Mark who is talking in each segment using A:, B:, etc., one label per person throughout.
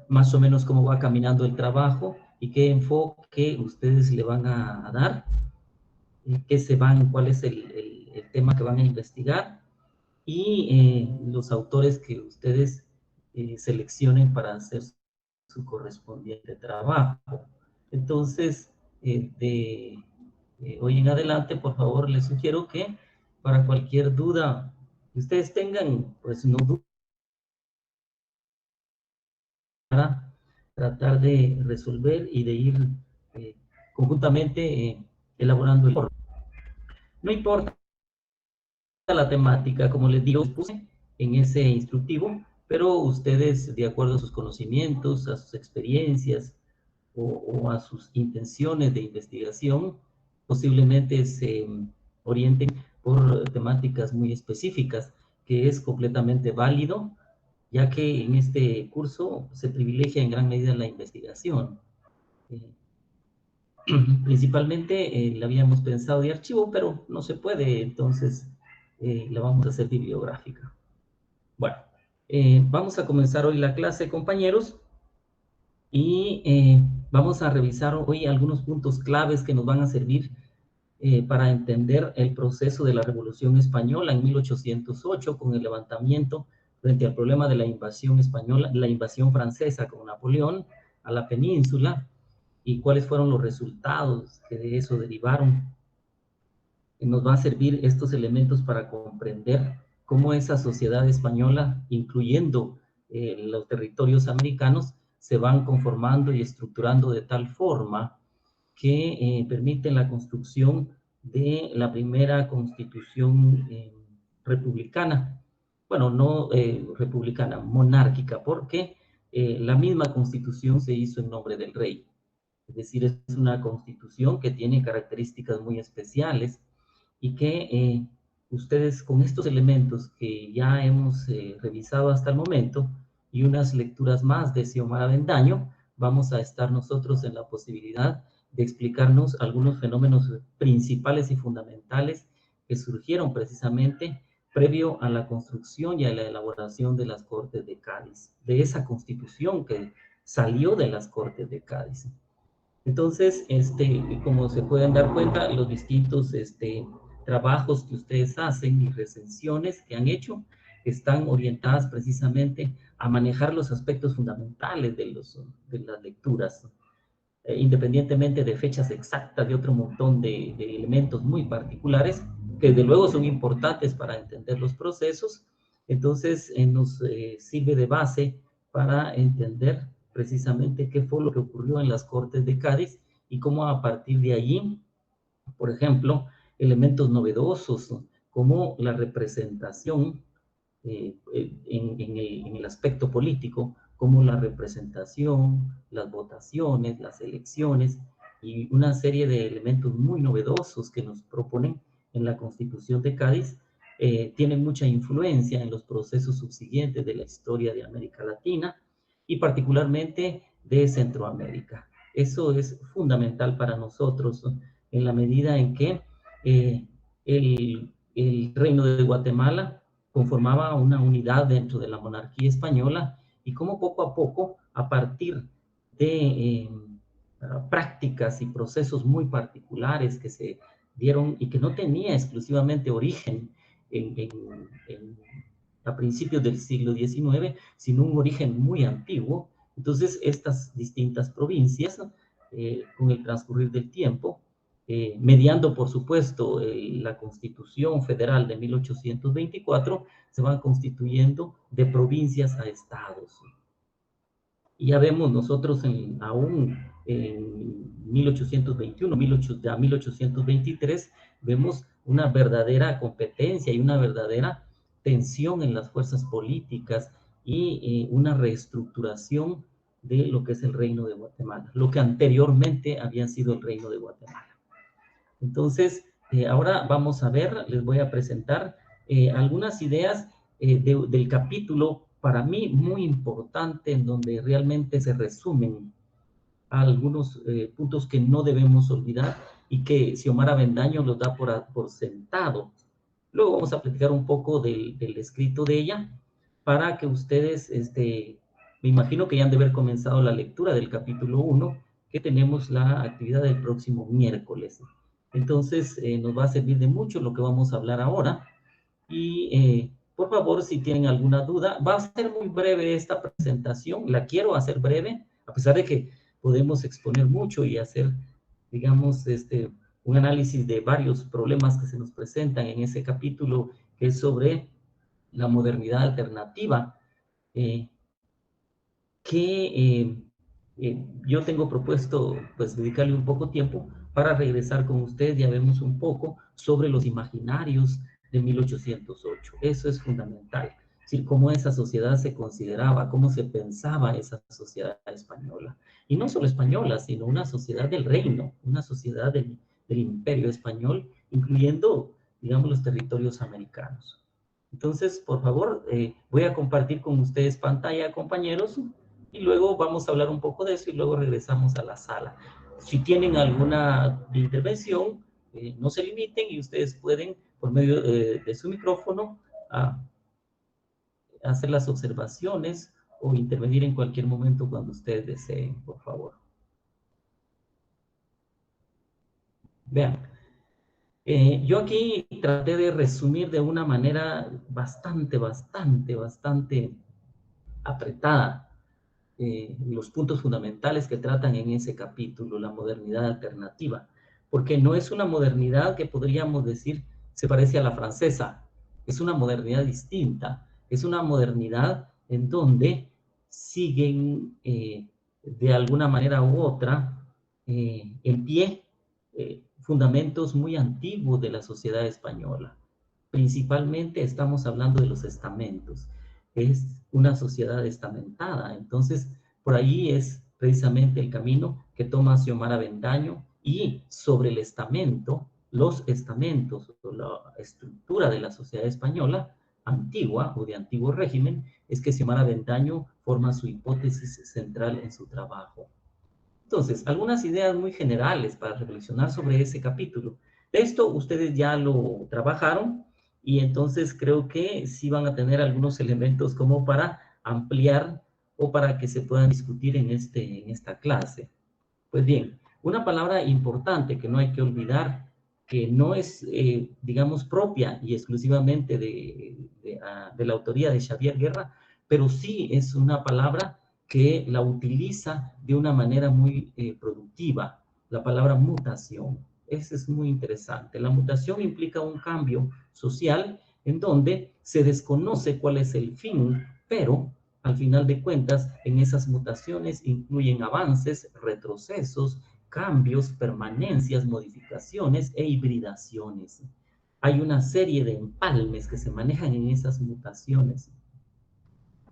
A: más o menos cómo va caminando el trabajo y qué enfoque ustedes le van a dar, cuál es el tema que van a investigar y los autores que ustedes seleccionen para hacer su correspondiente trabajo. Entonces, hoy en adelante, por favor, les sugiero que para cualquier duda que ustedes tengan, pues no duden para tratar de resolver y de ir eh, conjuntamente elaborando el informe. No importa la temática, como les digo, puse en ese instructivo, pero ustedes, de acuerdo a sus conocimientos, a sus experiencias o a sus intenciones de investigación, posiblemente se orienten por temáticas muy específicas, que es completamente válido, ya que en este curso se privilegia en gran medida la investigación. Eh, Principalmente la habíamos pensado de archivo, pero no se puede, entonces la vamos a hacer bibliográfica. Bueno, vamos a comenzar hoy la clase, compañeros, y vamos a revisar hoy algunos puntos claves que nos van a servir para entender el proceso de la Revolución Española en 1808 con el levantamiento frente al problema de la invasión española, la invasión francesa con Napoleón a la península y cuáles fueron los resultados que de eso derivaron. Nos va a servir estos elementos para comprender cómo esa sociedad española, incluyendo los territorios americanos, se van conformando y estructurando de tal forma que permiten la construcción de la primera constitución republicana. Bueno, no republicana, monárquica, porque la misma constitución se hizo en nombre del rey. Es decir, es una constitución que tiene características muy especiales y que ustedes con estos elementos que ya hemos revisado hasta el momento y unas lecturas más de Xiomara Avendaño, vamos a estar nosotros en la posibilidad de explicarnos algunos fenómenos principales y fundamentales que surgieron precisamente previo a la construcción y a la elaboración de las Cortes de Cádiz, de esa constitución que salió de las Cortes de Cádiz. Entonces, como se pueden dar cuenta, los distintos trabajos que ustedes hacen y recensiones que han hecho están orientadas precisamente a manejar los aspectos fundamentales de las lecturas, independientemente de fechas exactas, de otro montón de elementos muy particulares, que de luego son importantes para entender los procesos. Entonces, nos sirve de base para entender precisamente qué fue lo que ocurrió en las Cortes de Cádiz y cómo a partir de allí, por ejemplo, elementos novedosos como la representación en el aspecto político, como la representación, las votaciones, las elecciones y una serie de elementos muy novedosos que nos proponen en la Constitución de Cádiz, tienen mucha influencia en los procesos subsiguientes de la historia de América Latina y particularmente de Centroamérica. Eso es fundamental para nosotros, ¿no? En la medida en que el Reino de Guatemala conformaba una unidad dentro de la monarquía española y cómo poco a poco, a partir de prácticas y procesos muy particulares que se dieron y que no tenía exclusivamente origen en a principios del siglo XIX, sino un origen muy antiguo. Entonces, estas distintas provincias, con el transcurrir del tiempo, mediando, por supuesto, la Constitución Federal de 1824, se van constituyendo de provincias a estados. Y ya vemos nosotros aún en 1821, 1823, vemos una verdadera competencia y una verdadera tensión en las fuerzas políticas y una reestructuración de lo que es el Reino de Guatemala, lo que anteriormente había sido el Reino de Guatemala. Entonces, ahora vamos a ver, les voy a presentar algunas ideas del capítulo para mí muy importante en donde realmente se resumen algunos puntos que no debemos olvidar y que Xiomara Avendaño los da por sentado. Luego vamos a platicar un poco del escrito de ella para que ustedes Me imagino que ya han de haber comenzado la lectura del capítulo 1, que tenemos la actividad del próximo miércoles. Entonces, nos va a servir de mucho lo que vamos a hablar ahora. Y por favor, si tienen alguna duda, va a ser muy breve esta presentación, la quiero hacer breve, a pesar de que podemos exponer mucho y hacer, digamos, un análisis de varios problemas que se nos presentan en ese capítulo, que es sobre la modernidad alternativa, eh, que yo tengo propuesto, pues, dedicarle un poco tiempo para regresar con ustedes. Ya vemos un poco sobre los imaginarios de 1808. Eso es fundamental. Es decir, cómo esa sociedad se consideraba, cómo se pensaba esa sociedad española. Y no solo española, sino una sociedad del reino, una sociedad del imperio español, incluyendo, digamos, los territorios americanos. Entonces, por favor, voy a compartir con ustedes pantalla, compañeros, y luego vamos a hablar un poco de eso y luego regresamos a la sala. Si tienen alguna intervención, no se limiten y ustedes pueden, por medio de su micrófono, a hacer las observaciones o intervenir en cualquier momento cuando ustedes deseen, por favor. Vean, yo aquí traté de resumir de una manera bastante apretada los puntos fundamentales que tratan en ese capítulo, la modernidad alternativa, porque no es una modernidad que podríamos decir se parece a la francesa, es una modernidad distinta, es una modernidad en donde siguen de alguna manera u otra en pie fundamentos muy antiguos de la sociedad española. Principalmente estamos hablando de los estamentos. Es una sociedad estamentada. Entonces, por ahí es precisamente el camino que toma Xiomara Avendaño y sobre el estamento, los estamentos, la estructura de la sociedad española antigua o de antiguo régimen, es que Xiomara Avendaño forma su hipótesis central en su trabajo. Entonces, algunas ideas muy generales para reflexionar sobre ese capítulo. Esto ustedes ya lo trabajaron y entonces creo que sí van a tener algunos elementos como para ampliar o para que se puedan discutir en esta clase. Pues bien, una palabra importante que no hay que olvidar, que no es, digamos, propia y exclusivamente de la autoría de Xavier Guerra, pero sí es una palabra que la utiliza de una manera muy productiva, la palabra mutación. Eso es muy interesante. La mutación implica un cambio social en donde se desconoce cuál es el fin, pero al final de cuentas, en esas mutaciones incluyen avances, retrocesos, cambios, permanencias, modificaciones e hibridaciones. Hay una serie de empalmes que se manejan en esas mutaciones,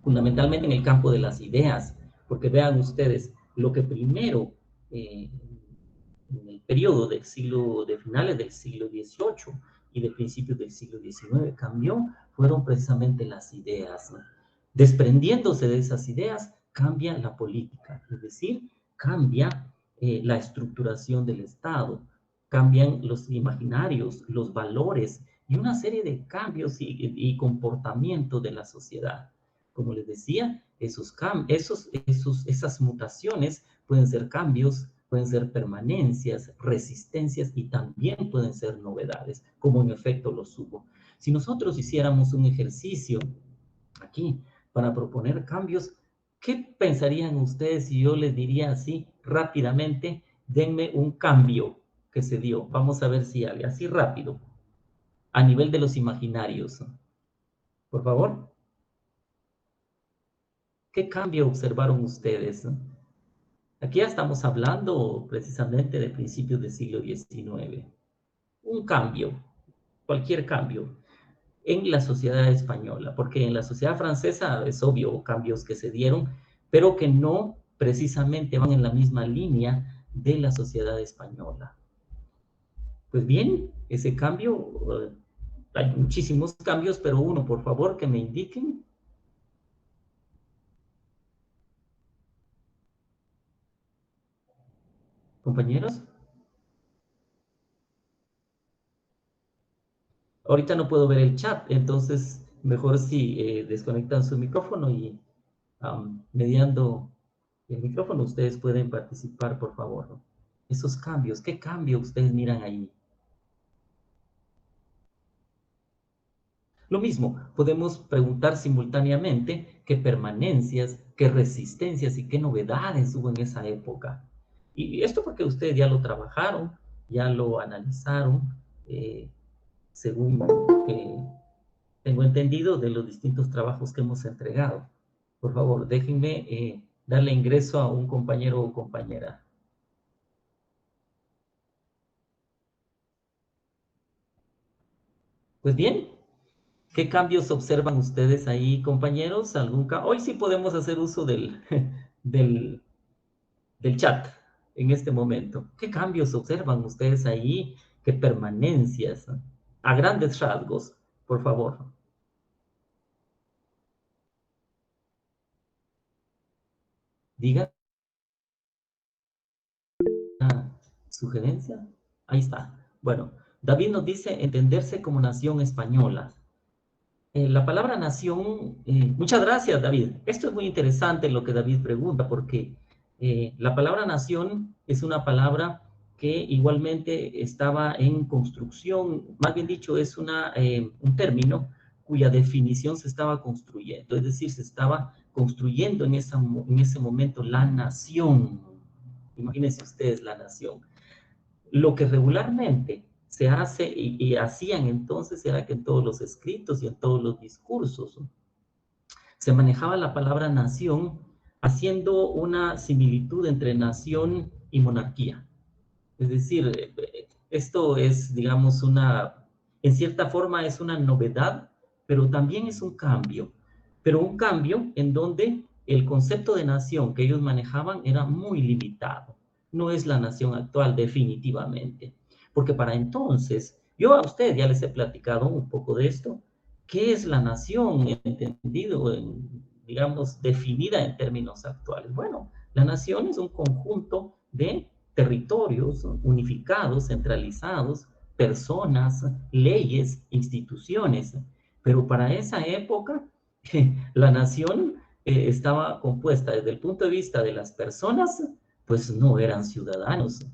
A: fundamentalmente en el campo de las ideas, porque vean ustedes, lo que primero eh, en el periodo de finales del siglo XVIII y de principios del siglo XIX cambió, fueron precisamente las ideas, ¿no? Desprendiéndose de esas ideas, cambia la política, es decir, cambia la estructuración del Estado, cambian los imaginarios, los valores y una serie de cambios y comportamientos de la sociedad. Como les decía, esas mutaciones pueden ser cambios, pueden ser permanencias, resistencias y también pueden ser novedades, como en efecto los hubo. Si nosotros hiciéramos un ejercicio aquí para proponer cambios, ¿qué pensarían ustedes si yo les diría así rápidamente, denme un cambio que se dio? Vamos a ver si hay, así rápido, a nivel de los imaginarios. Por favor, ¿qué cambio observaron ustedes? Aquí ya estamos hablando precisamente de principios del siglo XIX. Un cambio, cualquier cambio en la sociedad española, porque en la sociedad francesa es obvio cambios que se dieron, pero que no precisamente van en la misma línea de la sociedad española. Pues bien, ese cambio, hay muchísimos cambios, pero uno, por favor, que me indiquen. Compañeros, ahorita no puedo ver el chat, entonces mejor si desconectan su micrófono y mediando el micrófono, ustedes pueden participar, por favor, ¿no? Esos cambios, ¿qué cambio ustedes miran ahí? Lo mismo, podemos preguntar simultáneamente qué permanencias, qué resistencias y qué novedades hubo en esa época. Y esto porque ustedes ya lo trabajaron, ya lo analizaron, eh, según tengo entendido de los distintos trabajos que hemos entregado. Por favor, déjenme darle ingreso a un compañero o compañera. Pues bien, ¿qué cambios observan ustedes ahí, compañeros? Hoy sí podemos hacer uso del, del chat en este momento. ¿Qué cambios observan ustedes ahí? ¿Qué permanencias? A grandes rasgos, por favor. Diga una sugerencia. Ahí está. Bueno, David nos dice entenderse como nación española. La palabra nación, muchas gracias, David. Esto es muy interesante lo que David pregunta, porque la palabra nación es una palabra que igualmente estaba en construcción, más bien dicho, es un término cuya definición se estaba construyendo, es decir, se estaba construyendo en ese momento la nación. Imagínense ustedes la nación. Lo que regularmente se hace y hacían entonces era que en todos los escritos y en todos los discursos se manejaba la palabra nación haciendo una similitud entre nación y monarquía. Es decir, esto es, digamos, en cierta forma es una novedad, pero también es un cambio. Pero un cambio en donde el concepto de nación que ellos manejaban era muy limitado. No es la nación actual, definitivamente. Porque para entonces, yo a ustedes ya les he platicado un poco de esto. ¿Qué es la nación entendido, digamos, definida en términos actuales? Bueno, la nación es un conjunto de territorios unificados, centralizados, personas, leyes, instituciones. Pero para esa época, la nación estaba compuesta desde el punto de vista de las personas, pues no eran ciudadanos.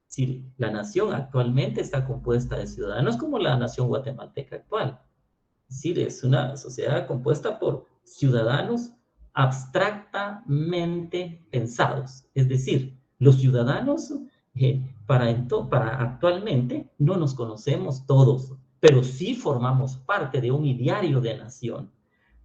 A: Sí, la nación actualmente está compuesta de ciudadanos como la nación guatemalteca actual. Es decir, es una sociedad compuesta por ciudadanos abstractamente pensados. Es decir, los ciudadanos para actualmente no nos conocemos todos, pero sí formamos parte de un ideario de nación.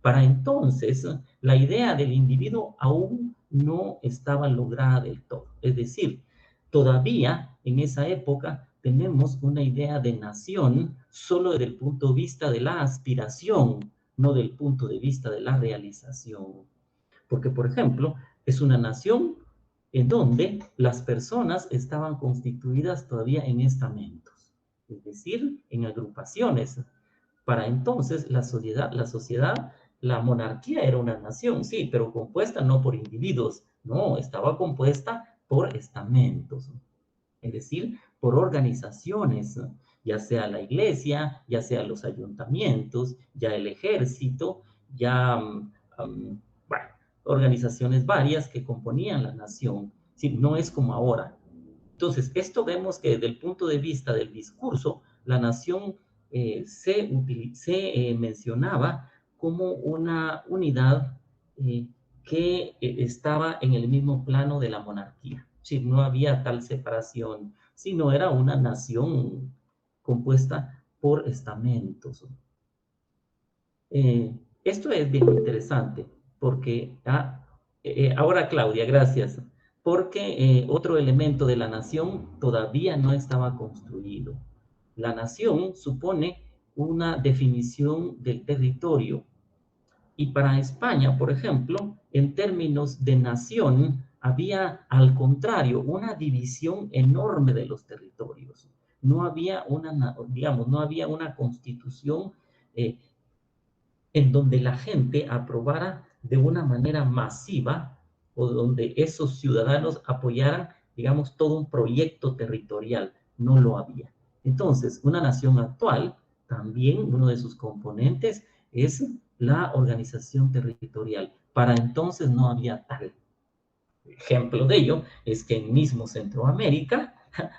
A: Para entonces, la idea del individuo aún no estaba lograda del todo. Es decir, todavía en esa época tenemos una idea de nación solo desde el punto de vista de la aspiración, no del punto de vista de la realización. Porque, por ejemplo, es una nación en donde las personas estaban constituidas todavía en estamentos, es decir, en agrupaciones. Para entonces, la monarquía era una nación, sí, pero compuesta no por individuos, no, estaba compuesta por estamentos, es decir, por organizaciones, ya sea la iglesia, ya sea los ayuntamientos, ya el ejército, ya, bueno, organizaciones varias que componían la nación. Sí, no es como ahora. Entonces, esto vemos que desde el punto de vista del discurso, la nación se mencionaba como una unidad que estaba en el mismo plano de la monarquía. Sí, no había tal separación, sino era una nación compuesta por estamentos. Esto es bien interesante porque, ahora Claudia, gracias, porque otro elemento de la nación todavía no estaba construido. La nación supone una definición del territorio y para España, por ejemplo, en términos de nación, había al contrario una división enorme de los territorios. No había digamos, no había una constitución eh, en donde la gente aprobara de una manera masiva o donde esos ciudadanos apoyaran, digamos, todo un proyecto territorial. No lo había. Entonces, una nación actual, también uno de sus componentes es la organización territorial. Para entonces no había tal. Ejemplo de ello es que en mismo Centroamérica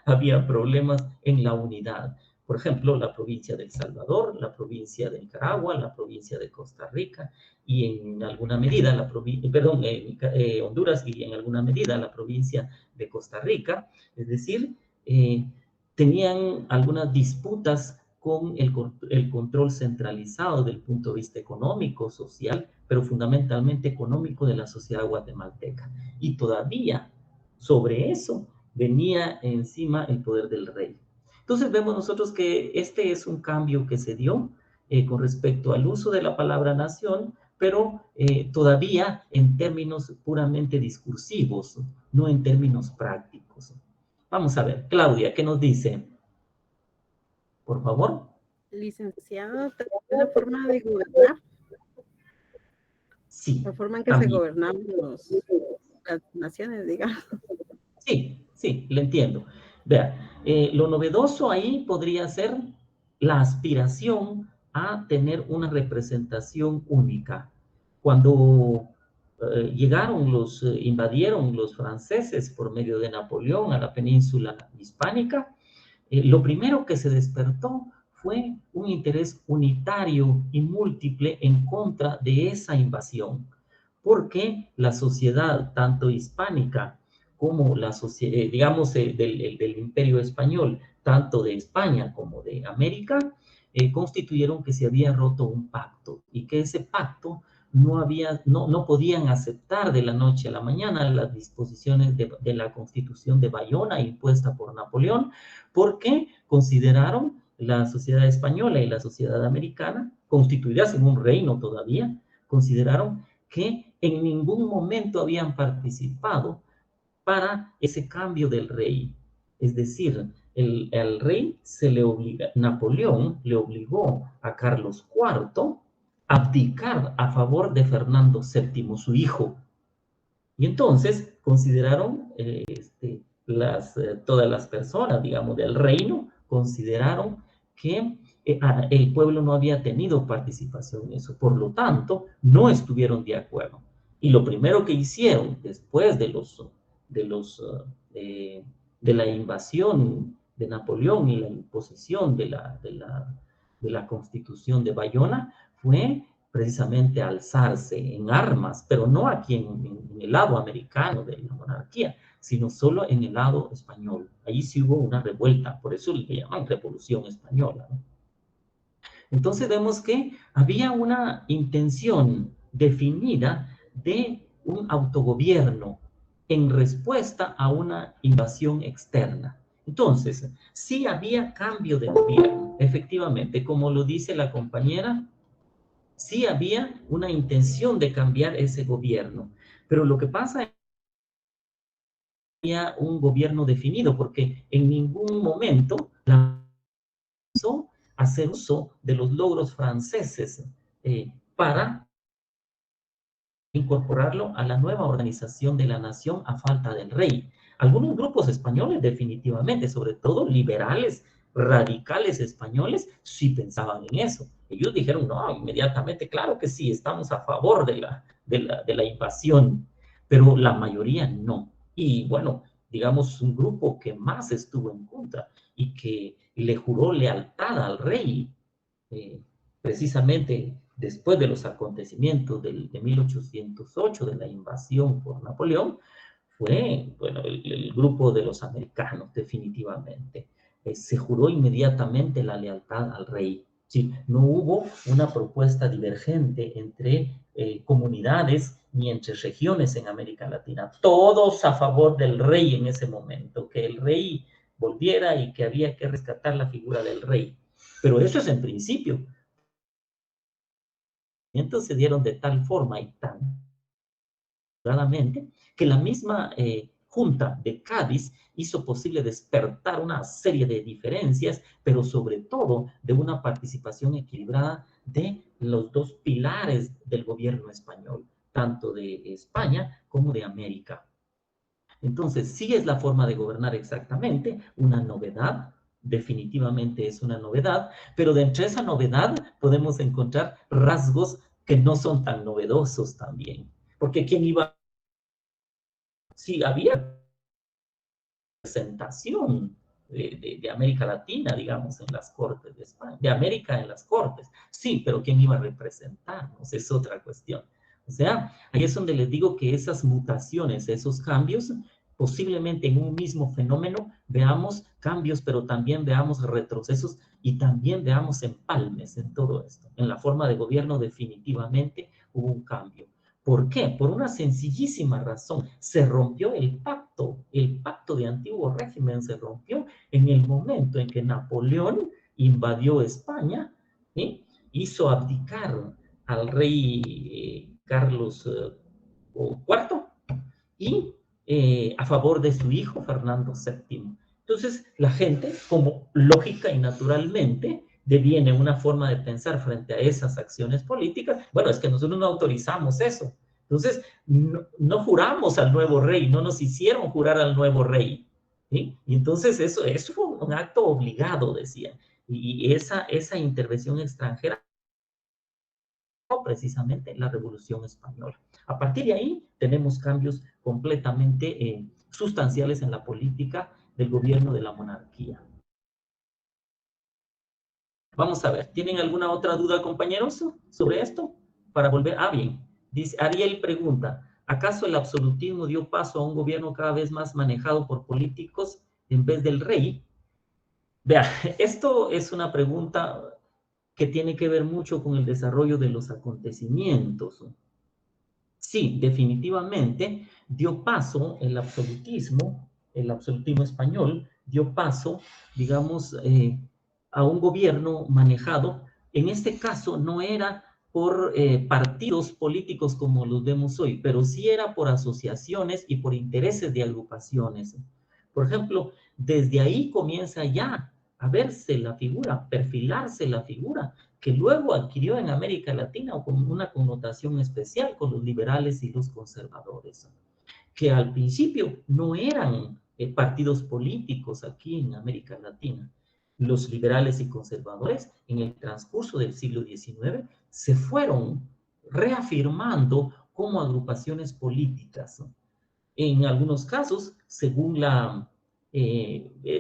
A: había problemas en la unidad. Por ejemplo, la provincia de El Salvador, la provincia de Nicaragua, la provincia de Costa Rica y en alguna medida la provincia, perdón, Honduras y en alguna medida la provincia de Costa Rica. Es decir, tenían algunas disputas con el control centralizado del punto de vista económico, social, pero fundamentalmente económico de la sociedad guatemalteca. Y todavía sobre eso venía encima el poder del rey. Entonces vemos nosotros que este es un cambio que se dio con respecto al uso de la palabra nación, pero todavía en términos puramente discursivos, no en términos prácticos. Vamos a ver, Claudia, ¿qué nos dice? Por favor.
B: Licenciado, la forma de gobernar,
A: Sí,
B: la forma en que se
A: también.
B: gobernaban las naciones, digamos.
A: Sí, sí, le entiendo. Vea, lo novedoso ahí podría ser la aspiración a tener una representación única. Cuando invadieron los franceses por medio de Napoleón a la península hispánica, lo primero que se despertó fue un interés unitario y múltiple en contra de esa invasión, porque la sociedad, tanto hispánica como la sociedad, digamos, del Imperio Español, tanto de España como de América, constituyeron que se había roto un pacto y que ese pacto no podían aceptar de la noche a la mañana las disposiciones de la Constitución de Bayona impuesta por Napoleón, porque consideraron la sociedad española y la sociedad americana, constituidas en un reino todavía, consideraron que en ningún momento habían participado para ese cambio del rey. Es decir, el rey Napoleón le obligó a Carlos IV a abdicar a favor de Fernando VII, su hijo. Y entonces consideraron, todas las personas, digamos, del reino, consideraron que el pueblo no había tenido participación en eso. Por lo tanto, no estuvieron de acuerdo. Y lo primero que hicieron después de, los, de la invasión de Napoleón y la imposición de la Constitución de Bayona fue precisamente alzarse en armas, pero no aquí en el lado americano de la monarquía, sino solo en el lado español. Ahí sí hubo una revuelta, por eso le llaman Revolución Española, ¿no? Entonces vemos que había una intención definida de un autogobierno en respuesta a una invasión externa. Entonces, sí había cambio de gobierno, efectivamente, como lo dice la compañera, sí había una intención de cambiar ese gobierno, pero lo que pasa es que había un gobierno definido, porque en ningún momento hizo hacer uso de los logros franceses para incorporarlo a la nueva organización de la nación a falta del rey. Algunos grupos españoles definitivamente, sobre todo liberales, radicales españoles, sí pensaban en eso. Ellos dijeron, no, inmediatamente, claro que sí, estamos a favor de la invasión, pero la mayoría no. Y bueno, digamos, un grupo que más estuvo en contra y que le juró lealtad al rey, eh, precisamente después de los acontecimientos de 1808, de la invasión por Napoleón, fue, bueno, el grupo de los americanos, definitivamente. Se juró inmediatamente la lealtad al rey. Sí, no hubo una propuesta divergente entre comunidades ni entre regiones en América Latina. Todos a favor del rey en ese momento, que el rey volviera y que había que rescatar la figura del rey. Pero eso es en principio. Entonces se dieron de tal forma y tan claramente que la misma Junta de Cádiz hizo posible despertar una serie de diferencias, pero sobre todo de una participación equilibrada de los dos pilares del gobierno español, tanto de España como de América. Entonces, sí es la forma de gobernar exactamente, una novedad, definitivamente es una novedad, pero de entre esa novedad podemos encontrar rasgos que no son tan novedosos también. porque ¿quién iba? Sí, había representación de América Latina, digamos, en las Cortes de España, de América en las Cortes. Sí, pero ¿quién iba a representarnos? Es otra cuestión. O sea, ahí es donde les digo que esas mutaciones, esos cambios, posiblemente en un mismo fenómeno veamos cambios, pero también veamos retrocesos y también veamos empalmes en todo esto. En la forma de gobierno definitivamente hubo un cambio. ¿Por qué? Por una sencillísima razón. Se rompió el pacto de antiguo régimen se rompió en el momento en que Napoleón invadió España, ¿sí? Hizo abdicar al rey Carlos IV y a favor de su hijo Fernando VII. Entonces, la gente, como lógica y naturalmente, deviene una forma de pensar frente a esas acciones políticas. Bueno, es que nosotros no autorizamos eso. Entonces, no juramos al nuevo rey, no nos hicieron jurar al nuevo rey. ¿Sí? Y entonces eso fue un acto obligado, decían. Y esa intervención extranjera precisamente la Revolución Española. A partir de ahí tenemos cambios completamente sustanciales en la política del gobierno de la monarquía. Vamos a ver, ¿tienen alguna otra duda, compañeros, sobre esto? Para volver, bien, dice, Ariel pregunta, ¿acaso el absolutismo dio paso a un gobierno cada vez más manejado por políticos en vez del rey? Vea, esto es una pregunta que tiene que ver mucho con el desarrollo de los acontecimientos. Sí, definitivamente dio paso el absolutismo español, dio paso, digamos, a un gobierno manejado. En este caso no era por partidos políticos como los vemos hoy, pero sí era por asociaciones y por intereses de agrupaciones. Por ejemplo, desde ahí comienza ya a verse la figura, perfilarse la figura que luego adquirió en América Latina con una connotación especial con los liberales y los conservadores, que al principio no eran partidos políticos aquí en América Latina. Los liberales y conservadores en el transcurso del siglo XIX se fueron reafirmando como agrupaciones políticas. En algunos casos, según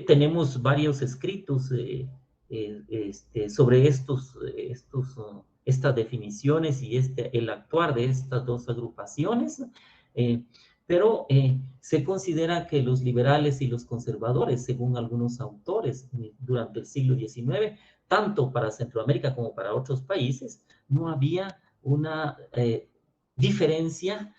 A: tenemos varios escritos sobre estas definiciones y el actuar de estas dos agrupaciones, eh, pero se considera que los liberales y los conservadores, según algunos autores, durante el siglo XIX, tanto para Centroamérica como para otros países, no había una diferencia,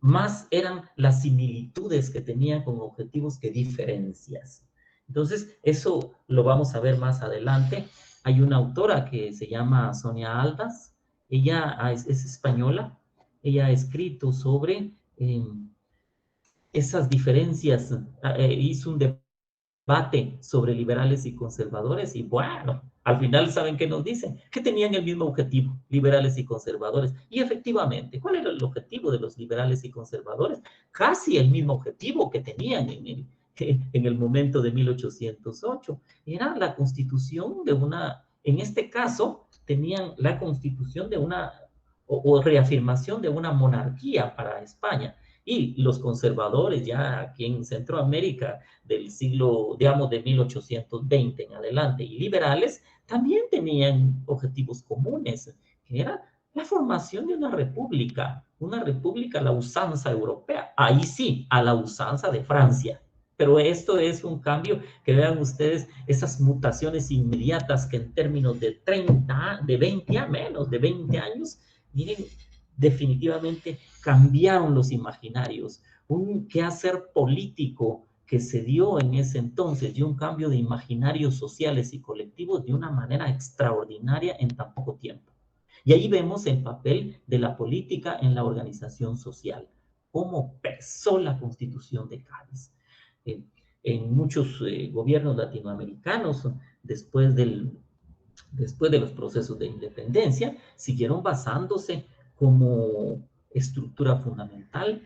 A: más eran las similitudes que tenían con objetivos que diferencias. Entonces, eso lo vamos a ver más adelante. Hay una autora que se llama Sonia Aldas, ella es española, ella ha escrito sobre esas diferencias, hizo un debate sobre liberales y conservadores y bueno, al final, ¿saben qué nos dicen? Que tenían el mismo objetivo, liberales y conservadores. Y efectivamente, ¿cuál era el objetivo de los liberales y conservadores? Casi el mismo objetivo que tenían en el momento de 1808. Era la constitución de en este caso, tenían la constitución de o reafirmación de una monarquía para España. Y los conservadores ya aquí en Centroamérica del siglo, digamos, de 1820 en adelante, y liberales, también tenían objetivos comunes, que era la formación de una república a la usanza europea, ahí sí, a la usanza de Francia. Pero esto es un cambio, que vean ustedes esas mutaciones inmediatas que en términos de 30, de 20 a menos de 20 años, miren, definitivamente cambiaron los imaginarios. Un quehacer político que se dio en ese entonces, dio un cambio de imaginarios sociales y colectivos de una manera extraordinaria en tan poco tiempo. Y ahí vemos el papel de la política en la organización social, cómo pesó la Constitución de Cádiz. En muchos gobiernos latinoamericanos, después de los procesos de independencia, siguieron basándose como estructura fundamental,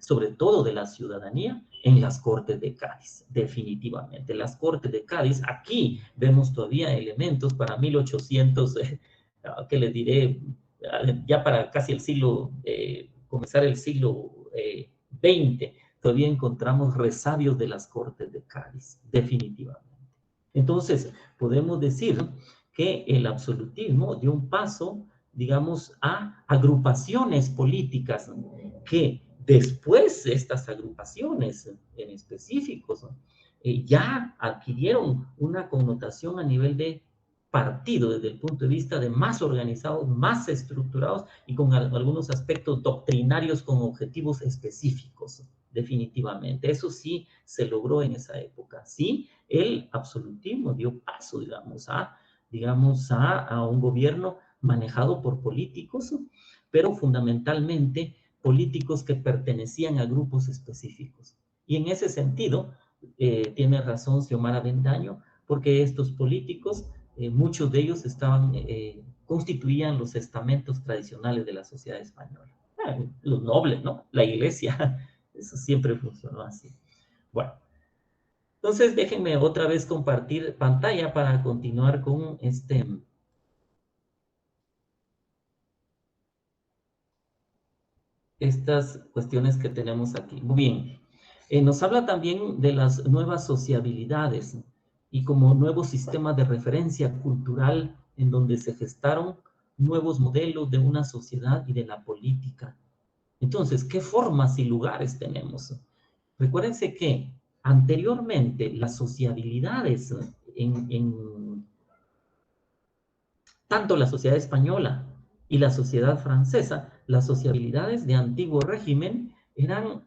A: sobre todo de la ciudadanía, en las Cortes de Cádiz, definitivamente. Las Cortes de Cádiz, aquí vemos todavía elementos para 1800, ¿qué les diré? Ya para casi el siglo comenzar el siglo XX, todavía encontramos resabios de las Cortes de Cádiz, definitivamente. Entonces, podemos decir que el absolutismo dio un paso, digamos, a agrupaciones políticas que después estas agrupaciones en específicos ya adquirieron una connotación a nivel de partido desde el punto de vista de más organizados, más estructurados y con algunos aspectos doctrinarios con objetivos específicos, definitivamente. Eso sí se logró en esa época. Sí, el absolutismo dio paso, digamos, a un gobierno manejado por políticos, pero fundamentalmente políticos que pertenecían a grupos específicos. Y en ese sentido, tiene razón Xiomara Bendaño, porque estos políticos, muchos de ellos constituían los estamentos tradicionales de la sociedad española. Los nobles, ¿no? La iglesia, eso siempre funcionó así. Bueno, entonces déjenme otra vez compartir pantalla para continuar con estas cuestiones que tenemos aquí. Muy bien. Nos habla también de las nuevas sociabilidades y como nuevo sistema de referencia cultural en donde se gestaron nuevos modelos de una sociedad y de la política. Entonces, ¿qué formas y lugares tenemos? Recuérdense que anteriormente las sociabilidades tanto la sociedad española y la sociedad francesa, las sociabilidades de antiguo régimen eran,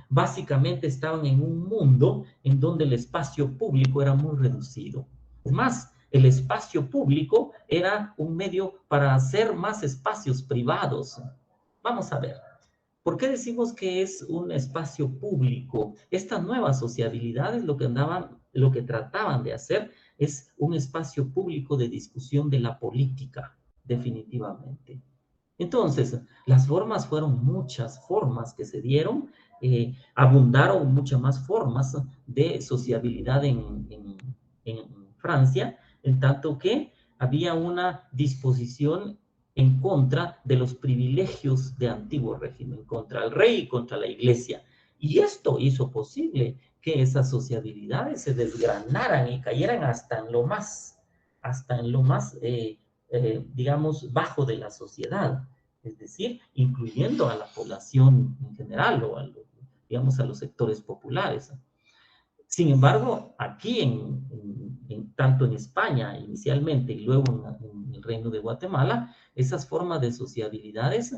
A: básicamente estaban en un mundo en donde el espacio público era muy reducido. Es más, el espacio público era un medio para hacer más espacios privados. Vamos a ver. ¿Por qué decimos que es un espacio público? Estas nuevas sociabilidades lo que trataban de hacer es un espacio público de discusión de la política, definitivamente. Entonces, las formas fueron muchas formas que se dieron, abundaron muchas más formas de sociabilidad en Francia, en tanto que había una disposición en contra de los privilegios de antiguo régimen, contra el rey y contra la iglesia. Y esto hizo posible que esas sociabilidades se desgranaran y cayeran hasta en lo más digamos, bajo de la sociedad, es decir, incluyendo a la población en general o digamos, a los sectores populares. Sin embargo, aquí, tanto en España inicialmente y luego en el Reino de Guatemala, esas formas de sociabilidades,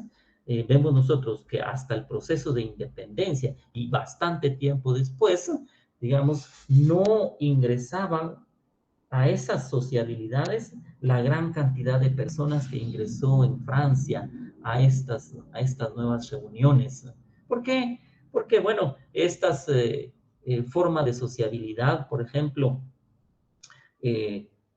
A: vemos nosotros que hasta el proceso de independencia y bastante tiempo después, digamos, no ingresaban a esas sociabilidades la gran cantidad de personas que ingresó en Francia a estas nuevas reuniones. ¿Por qué? Porque, bueno, estas formas de sociabilidad, por ejemplo,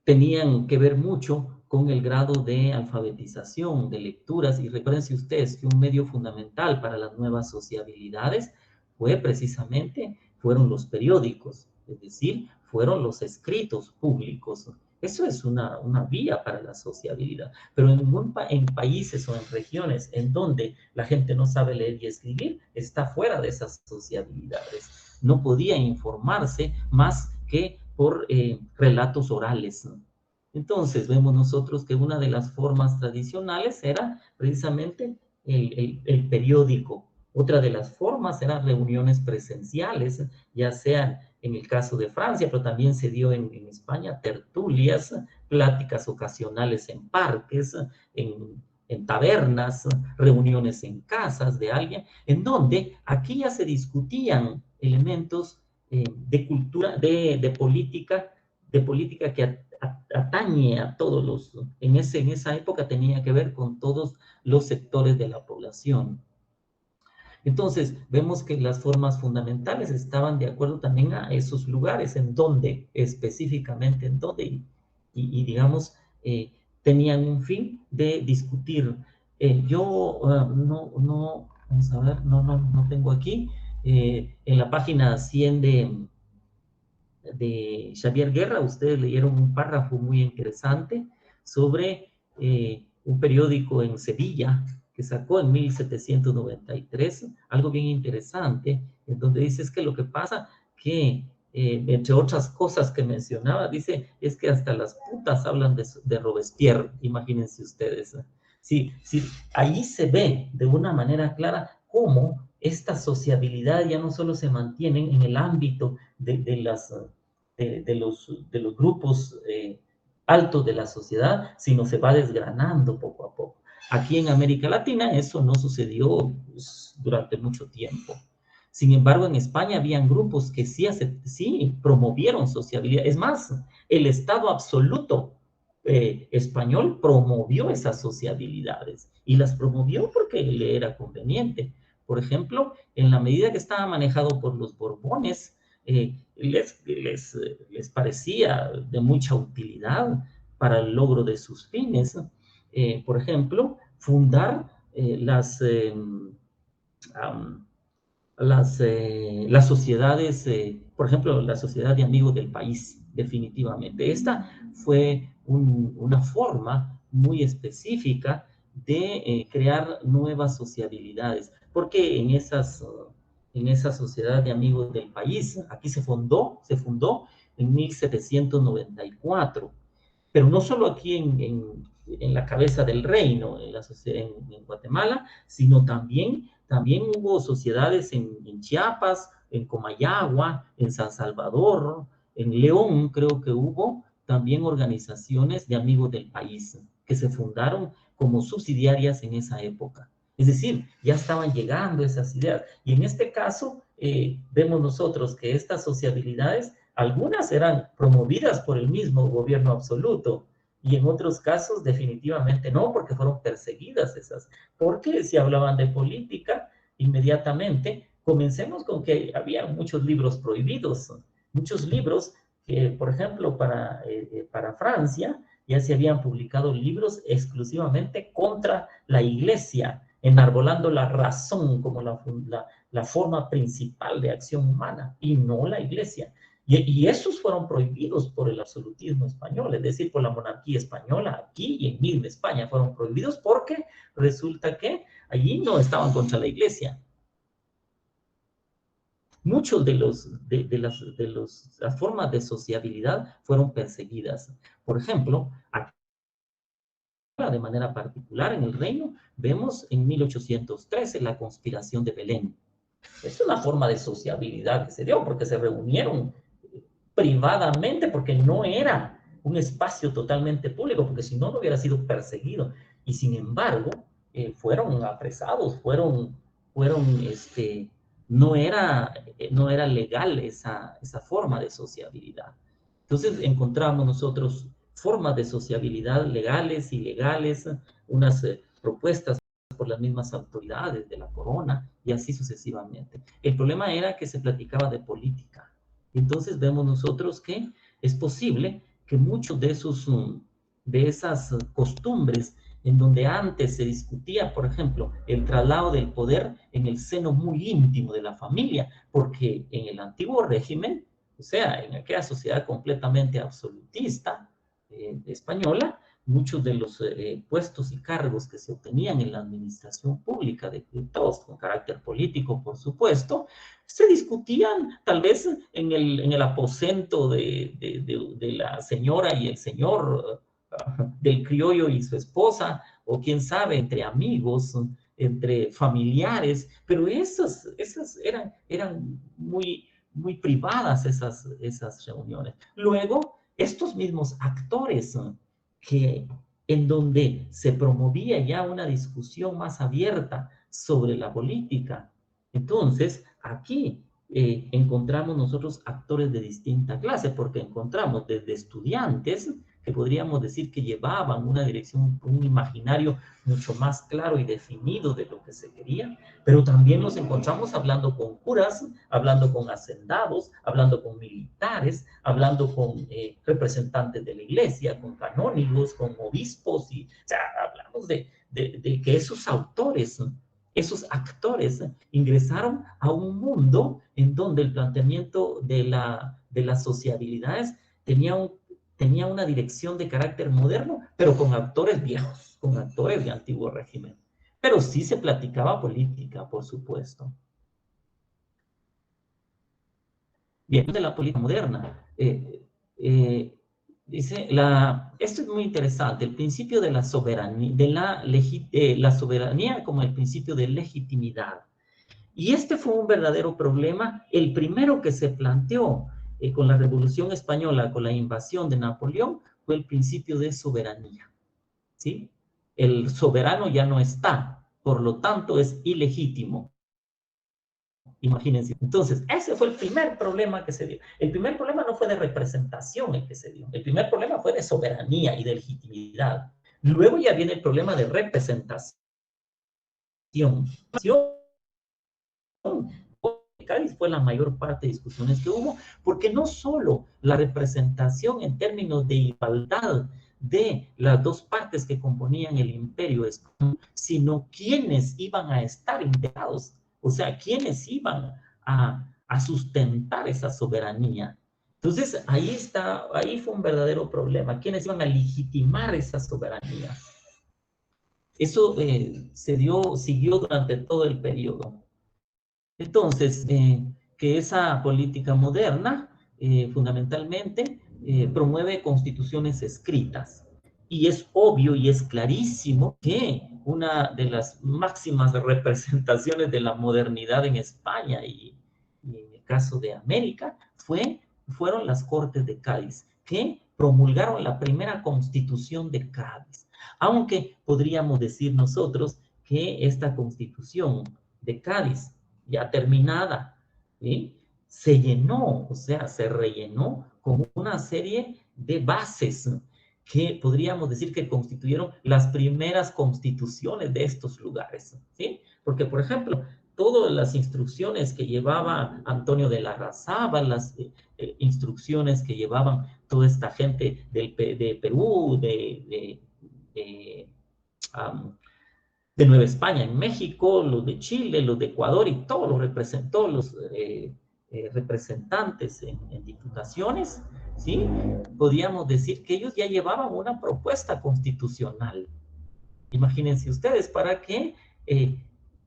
A: tenían que ver mucho con el grado de alfabetización, de lecturas, y recuérdense ustedes que un medio fundamental para las nuevas sociabilidades fueron los periódicos, es decir, fueron los escritos públicos. Eso es una vía para la sociabilidad, pero en países o en regiones en donde la gente no sabe leer y escribir, está fuera de esas sociabilidades. No podía informarse más que por relatos orales, ¿no? Entonces, vemos nosotros que una de las formas tradicionales era precisamente el periódico. Otra de las formas eran reuniones presenciales, ya sean en el caso de Francia, pero también se dio en España, tertulias, pláticas ocasionales en parques, en tabernas, reuniones en casas de alguien, en donde aquí ya se discutían elementos de cultura, de política que atañe a todos en esa época tenía que ver con todos los sectores de la población. Entonces, vemos que las formas fundamentales estaban de acuerdo también a esos lugares, en donde, específicamente en donde, digamos, tenían un fin de discutir. Yo vamos a ver, no tengo aquí, en la página 100 de Xavier Guerra, ustedes leyeron un párrafo muy interesante sobre un periódico en Sevilla que sacó en 1793, algo bien interesante, en donde dice es que lo que pasa que, entre otras cosas que mencionaba, dice, es que hasta las putas hablan de Robespierre, imagínense ustedes. Sí, sí, ahí se ve de una manera clara cómo esta sociabilidad ya no solo se mantiene en el ámbito de los grupos altos de la sociedad, sino se va desgranando poco a poco. Aquí en América Latina eso no sucedió pues, durante mucho tiempo. Sin embargo, en España habían grupos que sí promovieron sociabilidad. Es más, el Estado absoluto español promovió esas sociabilidades y las promovió porque le era conveniente. Por ejemplo, en la medida que estaba manejado por los Borbones, les parecía de mucha utilidad para el logro de sus fines. Por ejemplo, fundar las sociedades, por ejemplo, la Sociedad de Amigos del País, definitivamente. Esta fue una forma muy específica de crear nuevas sociabilidades, porque en esa Sociedad de Amigos del País, aquí se fundó en 1794, pero no solo aquí en la cabeza del reino, en Guatemala, sino también hubo sociedades en Chiapas, en Comayagua, en San Salvador, en León creo que hubo también organizaciones de amigos del país que se fundaron como subsidiarias en esa época. Es decir, ya estaban llegando esas ideas. Y en este caso, vemos nosotros que estas sociabilidades, algunas eran promovidas por el mismo gobierno absoluto, y en otros casos definitivamente no, porque fueron perseguidas esas. Porque si hablaban de política, inmediatamente, comencemos con que había muchos libros prohibidos, muchos libros que, por ejemplo, para Francia, ya se habían publicado libros exclusivamente contra la iglesia, enarbolando la razón como la forma principal de acción humana y no la iglesia. Y esos fueron prohibidos por el absolutismo español, es decir, por la monarquía española, aquí y en misma España fueron prohibidos porque resulta que allí no estaban contra la iglesia. Muchos las formas de sociabilidad fueron perseguidas. Por ejemplo, aquí de manera particular en el reino, vemos en 1813 la conspiración de Belén. Es una forma de sociabilidad que se dio porque se reunieron privadamente, porque no era un espacio totalmente público, porque si no, no hubiera sido perseguido. Y sin embargo, fueron apresados, no era legal esa forma de sociabilidad. Entonces encontramos nosotros formas de sociabilidad legales, ilegales, unas propuestas por las mismas autoridades de la corona y así sucesivamente. El problema era que se platicaba de política. Entonces vemos nosotros que es posible que muchos de esas costumbres en donde antes se discutía, por ejemplo, el traslado del poder en el seno muy íntimo de la familia, porque en el antiguo régimen, o sea, en aquella sociedad completamente absolutista española, muchos de los puestos y cargos que se obtenían en la administración pública, todos con carácter político, por supuesto, se discutían tal vez en el aposento de la señora y el señor, del criollo y su esposa, o quién sabe, entre amigos, entre familiares, pero esas eran muy privadas esas reuniones. Luego, estos mismos actores que en donde se promovía ya una discusión más abierta sobre la política. Entonces, aquí encontramos nosotros actores de distinta clase, porque encontramos desde estudiantes que podríamos decir que llevaban una dirección, un imaginario mucho más claro y definido de lo que se quería, pero también nos encontramos hablando con curas, hablando con hacendados, hablando con militares, hablando con representantes de la iglesia, con canónigos, con obispos, y, o sea, hablamos de que esos autores, esos actores ingresaron a un mundo en donde el planteamiento de las sociabilidades tenía una dirección de carácter moderno, pero con actores viejos, con actores de antiguo régimen. pero sí se platicaba política, por supuesto. Bien, de la política moderna. Dice, esto es muy interesante, el principio de la soberanía, la soberanía como el principio de legitimidad. Y este fue un verdadero problema, el primero que se planteó con la Revolución Española, con la invasión de Napoleón, fue el principio de soberanía, ¿sí? El soberano ya no está, por lo tanto es ilegítimo. Imagínense. Entonces, ese fue el primer problema que se dio. El primer problema no fue de representación el que se dio. El primer problema fue de soberanía y de legitimidad. Luego ya viene el problema de representación. Cádiz fue la mayor parte de discusiones que hubo, porque no solo la representación en términos de igualdad de las dos partes que componían el imperio español, sino quienes iban a estar integrados, o sea, quienes iban a sustentar esa soberanía. Entonces, ahí fue un verdadero problema, quienes iban a legitimar esa soberanía. Eso siguió durante todo el periodo. Entonces, que esa política moderna fundamentalmente promueve constituciones escritas. Y es obvio y es clarísimo que una de las máximas representaciones de la modernidad en España y en el caso de América fueron las Cortes de Cádiz, que promulgaron la primera constitución de Cádiz. Aunque podríamos decir nosotros que esta constitución de Cádiz ya terminada, ¿sí? Se llenó, o sea, se rellenó con una serie de bases que podríamos decir que constituyeron las primeras constituciones de estos lugares, ¿sí? Porque, por ejemplo, todas las instrucciones que llevaba Antonio de Larrazábal, las instrucciones que llevaban toda esta gente de Perú, de Nueva España en México, los de Chile, los de Ecuador y todos los representantes en diputaciones, ¿sí? Podríamos decir que ellos ya llevaban una propuesta constitucional. Imagínense ustedes, para que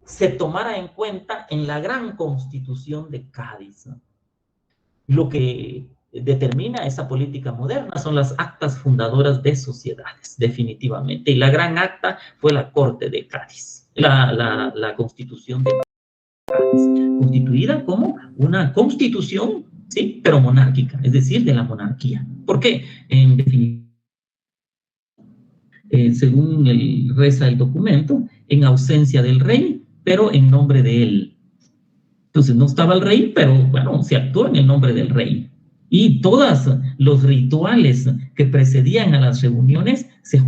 A: se tomara en cuenta en la gran Constitución de Cádiz, ¿no? Lo que determina esa política moderna son las actas fundadoras de sociedades, definitivamente. Y la gran acta fue la Corte de Cádiz, la Constitución de Cádiz, constituida como una constitución, sí, pero monárquica, es decir, de la monarquía. ¿Por qué? En definitiva, según reza el documento, en ausencia del rey, pero en nombre de él. Entonces no estaba el rey, pero bueno, se actuó en el nombre del rey. Y todos los rituales que precedían a las reuniones se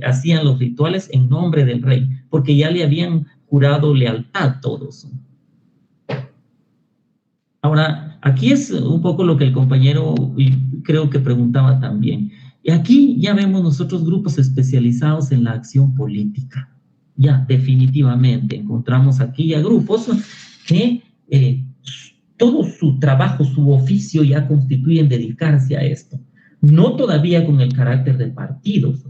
A: hacían los rituales en nombre del rey, porque ya le habían jurado lealtad todos. Ahora, aquí es un poco lo que el compañero creo que preguntaba también. Y aquí ya vemos nosotros grupos especializados en la acción política. Ya, definitivamente, encontramos aquí ya grupos que todo su trabajo, su oficio ya constituyen dedicarse a esto. No todavía con el carácter de partidos,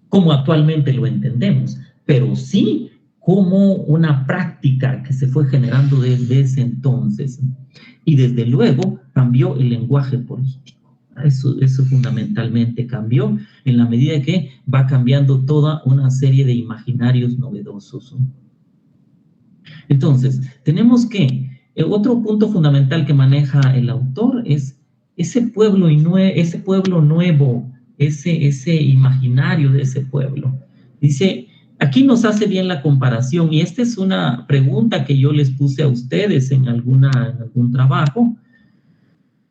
A: como actualmente lo entendemos, pero sí como una práctica que se fue generando desde ese entonces. Y desde luego cambió el lenguaje político. Eso fundamentalmente cambió en la medida que va cambiando toda una serie de imaginarios novedosos. Entonces, tenemos que, otro punto fundamental que maneja el autor es ese pueblo nuevo, ese imaginario de ese pueblo. Dice, aquí nos hace bien la comparación, y esta es una pregunta que yo les puse a ustedes en algún trabajo,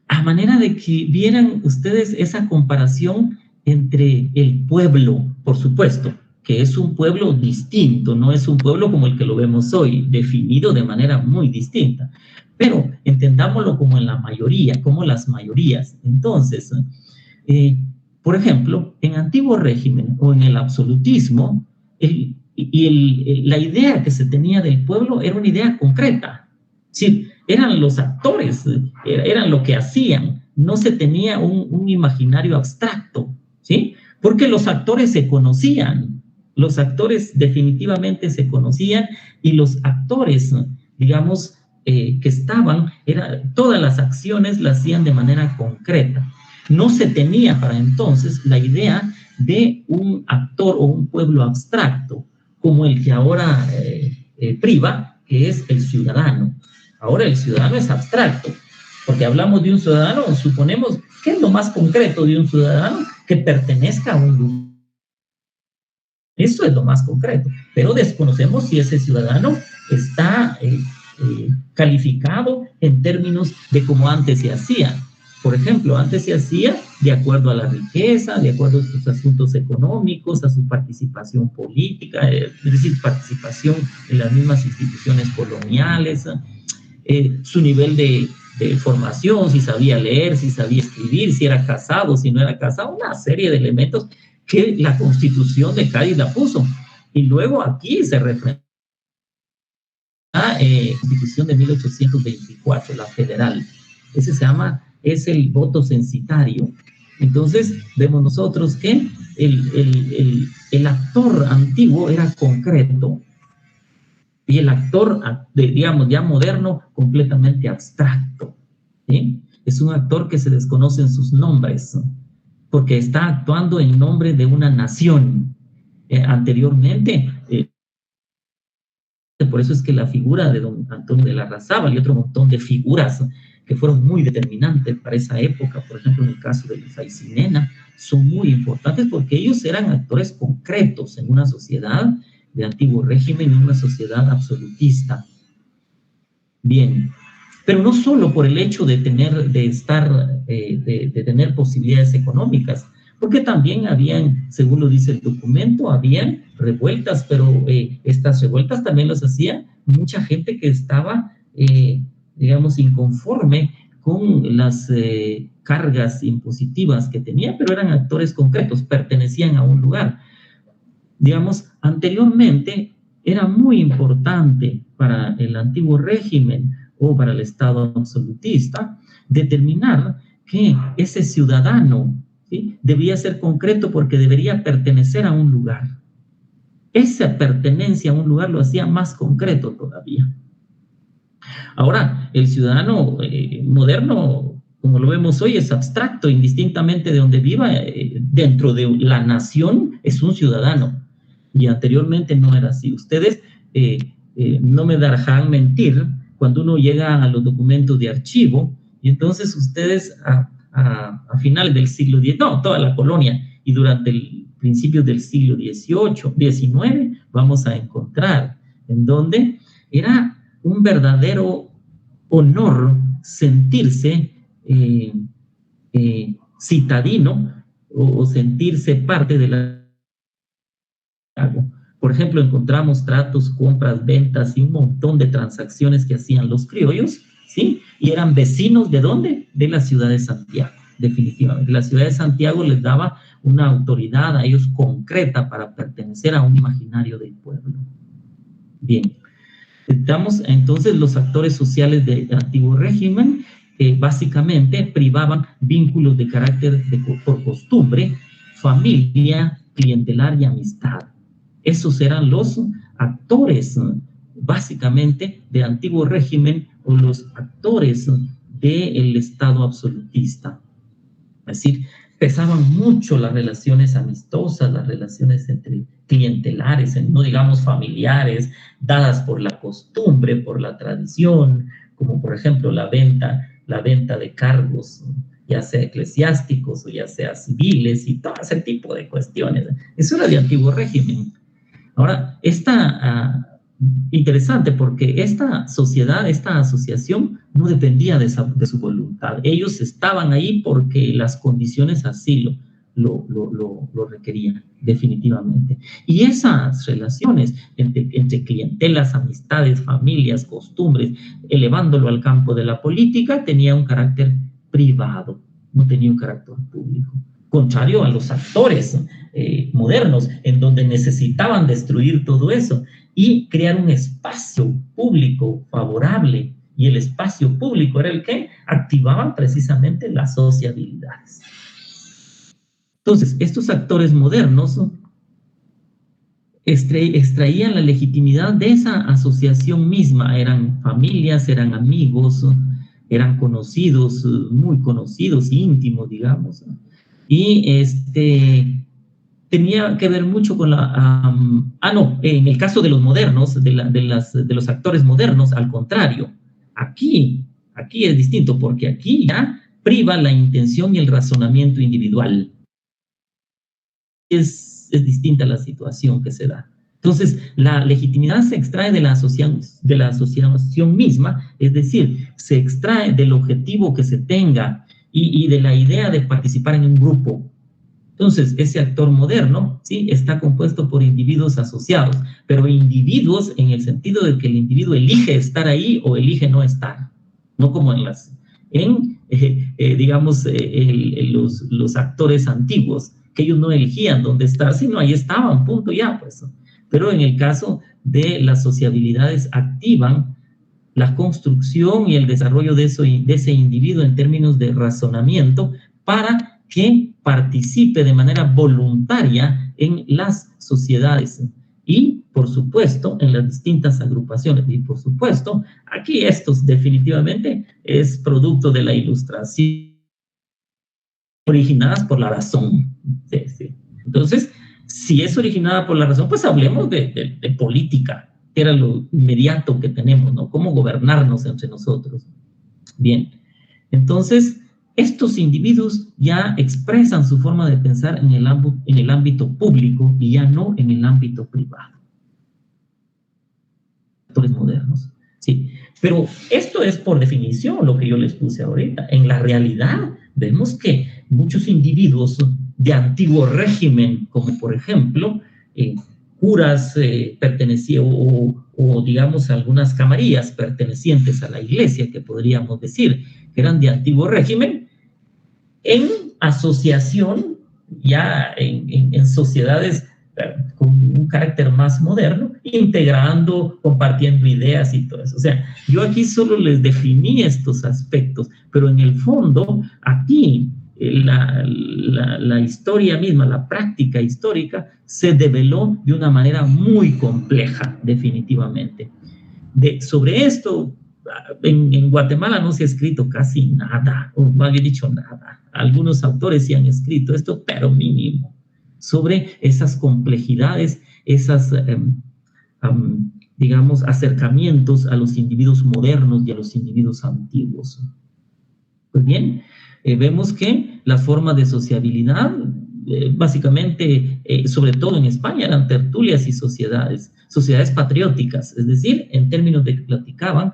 A: a manera de que vieran ustedes esa comparación entre el pueblo, por supuesto, que es un pueblo distinto, no es un pueblo como el que lo vemos hoy, definido de manera muy distinta, pero entendámoslo como en la mayoría, como las mayorías. Entonces, por ejemplo, en antiguo régimen o en el absolutismo, la idea que se tenía del pueblo era una idea concreta, sí, eran los actores, eran lo que hacían, no se tenía un imaginario abstracto, ¿sí? porque los actores se conocían, los actores definitivamente se conocían y los actores, digamos, que estaban, todas las acciones las hacían de manera concreta. No se tenía para entonces la idea de un actor o un pueblo abstracto, como el que ahora priva, que es el ciudadano. Ahora el ciudadano es abstracto, porque hablamos de un ciudadano, suponemos, ¿qué es lo más concreto de un ciudadano? Que pertenezca a un grupo. Eso es lo más concreto, pero desconocemos si ese ciudadano está calificado en términos de cómo antes se hacía. Por ejemplo, antes se hacía de acuerdo a la riqueza, de acuerdo a sus asuntos económicos, a su participación política, es decir, participación en las mismas instituciones coloniales, su nivel de formación, si sabía leer, si sabía escribir, si era casado, si no era casado, una serie de elementos que la Constitución de Cádiz la puso. Y luego aquí se refiere a la Constitución de 1824, la federal. Ese se llama, es el voto censitario. Entonces, vemos nosotros que el actor antiguo era concreto y el actor, digamos, ya moderno, completamente abstracto. ¿Sí? Es un actor que se desconocen sus nombres, porque está actuando en nombre de una nación. Anteriormente, por eso es que la figura de don Antonio de Larrazábal y otro montón de figuras que fueron muy determinantes para esa época, por ejemplo, en el caso de Luis Aycinena, son muy importantes porque ellos eran actores concretos en una sociedad de antiguo régimen, en una sociedad absolutista. Bien, pero no solo por el hecho de tener, de tener posibilidades económicas, porque también habían, según lo dice el documento, habían revueltas, pero estas revueltas también las hacía mucha gente que estaba, digamos, inconforme con las cargas impositivas que tenía, pero eran actores concretos, pertenecían a un lugar. Digamos, anteriormente era muy importante para el antiguo régimen o para el Estado absolutista determinar que ese ciudadano, ¿sí?, debía ser concreto porque debería pertenecer a un lugar. Esa pertenencia a un lugar lo hacía más concreto todavía. Ahora, el ciudadano moderno, como lo vemos hoy, es abstracto, indistintamente de donde viva, dentro de la nación es un ciudadano. Y anteriormente no era así. Ustedes no me dejarán mentir cuando uno llega a los documentos de archivo, y entonces ustedes a finales del siglo XIX, no, toda la colonia, y durante el principio del siglo XVIII, XIX, vamos a encontrar en donde era un verdadero honor sentirse citadino o sentirse parte de la... Por ejemplo, encontramos tratos, compras, ventas y un montón de transacciones que hacían los criollos, ¿sí? Y eran vecinos, ¿de dónde? De la ciudad de Santiago, definitivamente. La ciudad de Santiago les daba una autoridad a ellos concreta para pertenecer a un imaginario del pueblo. Bien. Estamos, entonces, los actores sociales del antiguo régimen básicamente privaban vínculos de carácter por costumbre, familia, clientelar y amistad. Esos eran los actores, básicamente, del antiguo régimen o los actores del Estado absolutista. Es decir, pesaban mucho las relaciones amistosas, las relaciones entre clientelares, no digamos familiares, dadas por la costumbre, por la tradición, como por ejemplo la venta de cargos, ya sea eclesiásticos o ya sea civiles y todo ese tipo de cuestiones. Eso era de antiguo régimen. Ahora, interesante porque esta sociedad, esta asociación no dependía de su voluntad. Ellos estaban ahí porque las condiciones así lo requerían, definitivamente. Y esas relaciones entre clientelas, amistades, familias, costumbres, elevándolo al campo de la política, tenía un carácter privado, no tenía un carácter público. Contrario a los actores modernos, en donde necesitaban destruir todo eso y crear un espacio público favorable. Y el espacio público era el que activaban precisamente las sociabilidades. Entonces, estos actores modernos extraían la legitimidad de esa asociación misma. Eran familias, eran amigos, eran conocidos, muy conocidos, íntimos, digamos. Y tenía que ver mucho con la... en el caso de los modernos, de los actores modernos, al contrario. Aquí es distinto, porque aquí ya priva la intención y el razonamiento individual. Es distinta la situación que se da. Entonces, la legitimidad se extrae de la asociación misma, es decir, se extrae del objetivo que se tenga y de la idea de participar en un grupo. Entonces, ese actor moderno, ¿sí?, está compuesto por individuos asociados, pero individuos en el sentido de que el individuo elige estar ahí o elige no estar, no como los actores antiguos, que ellos no elegían dónde estar, sino ahí estaban, punto, ya, pues. Pero en el caso de las sociabilidades activan la construcción y el desarrollo de ese individuo en términos de razonamiento para que participe de manera voluntaria en las sociedades y, por supuesto, en las distintas agrupaciones. Y, por supuesto, aquí estos definitivamente es producto de la ilustración originadas por la razón. Sí, sí. Entonces, si es originada por la razón, pues hablemos de política, que era lo inmediato que tenemos, ¿no? Cómo gobernarnos entre nosotros. Bien, entonces, estos individuos ya expresan su forma de pensar en el ámbito público y ya no en el ámbito privado. Actores modernos, sí. Pero esto es por definición lo que yo les puse ahorita. En la realidad, vemos que muchos individuos de antiguo régimen, como por ejemplo, curas pertenecientes o digamos algunas camarillas pertenecientes a la iglesia, que podríamos decir que eran de antiguo régimen, en asociación, ya en sociedades con un carácter más moderno, integrando, compartiendo ideas y todo eso. O sea, yo aquí solo les definí estos aspectos, pero en el fondo, aquí, la historia misma, la práctica histórica, se develó de una manera muy compleja, definitivamente. Sobre esto, en Guatemala no se ha escrito casi nada, o no había dicho nada. Algunos autores sí han escrito esto, pero mínimo, sobre esas complejidades, esas, digamos, acercamientos a los individuos modernos y a los individuos antiguos. Pues bien, vemos que la forma de sociabilidad, básicamente, sobre todo en España, eran tertulias y sociedades patrióticas, es decir, en términos de que platicaban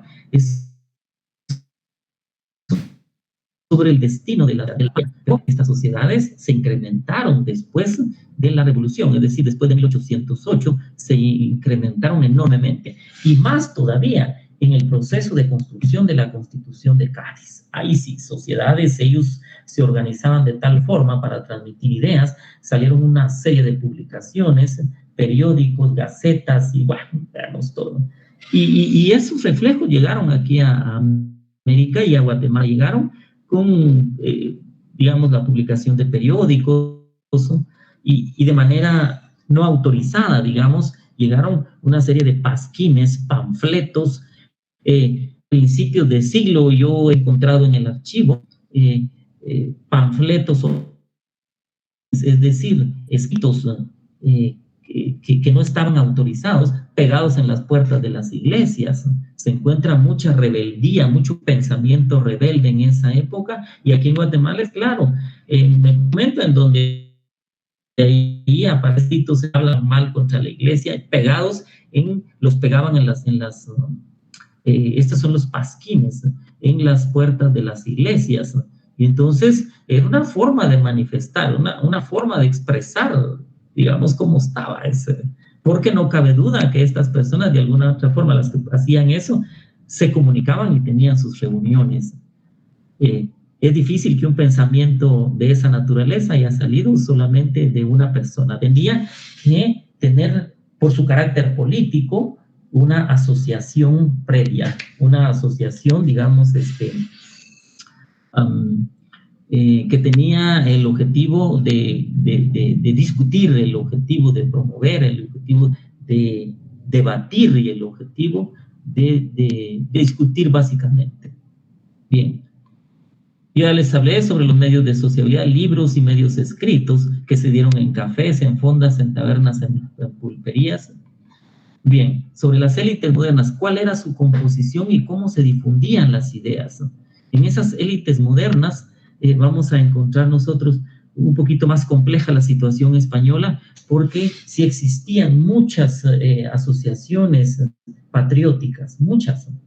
A: sobre el destino de estas sociedades se incrementaron después de la revolución, es decir, después de 1808 se incrementaron enormemente, y más todavía en el proceso de construcción de la Constitución de Cádiz. Ahí sí, sociedades, ellos se organizaban de tal forma para transmitir ideas, salieron una serie de publicaciones, periódicos, gacetas, y bueno, veamos todo. Y esos reflejos llegaron aquí a América y a Guatemala, llegaron con, digamos, la publicación de periódicos y de manera no autorizada, digamos, llegaron una serie de pasquines, panfletos. Principios de siglo yo he encontrado en el archivo panfletos, es decir, escritos que no estaban autorizados, pegados en las puertas de las iglesias. Se encuentra mucha rebeldía, mucho pensamiento rebelde en esa época, y aquí en Guatemala es claro, en el momento en donde ahí aparecitos se hablan mal contra la iglesia, pegados los pegaban en las estos son los pasquines, en las puertas de las iglesias, y entonces era una forma de manifestar, una forma de expresar, digamos, cómo estaba ese, porque no cabe duda que estas personas, de alguna otra forma, las que hacían eso, se comunicaban y tenían sus reuniones. Es difícil que un pensamiento de esa naturaleza haya salido solamente de una persona. Tendría que tener, por su carácter político, una asociación previa, una asociación, digamos, que tenía el objetivo de discutir, el objetivo de promover, el objetivo de debatir y el objetivo de discutir básicamente. Bien. Ya les hablé sobre los medios de sociabilidad, libros y medios escritos que se dieron en cafés, en fondas, en tabernas, en pulperías. Bien, sobre las élites modernas, ¿cuál era su composición y cómo se difundían las ideas? En esas élites modernas vamos a encontrar nosotros un poquito más compleja la situación española, porque sí existían muchas asociaciones patrióticas,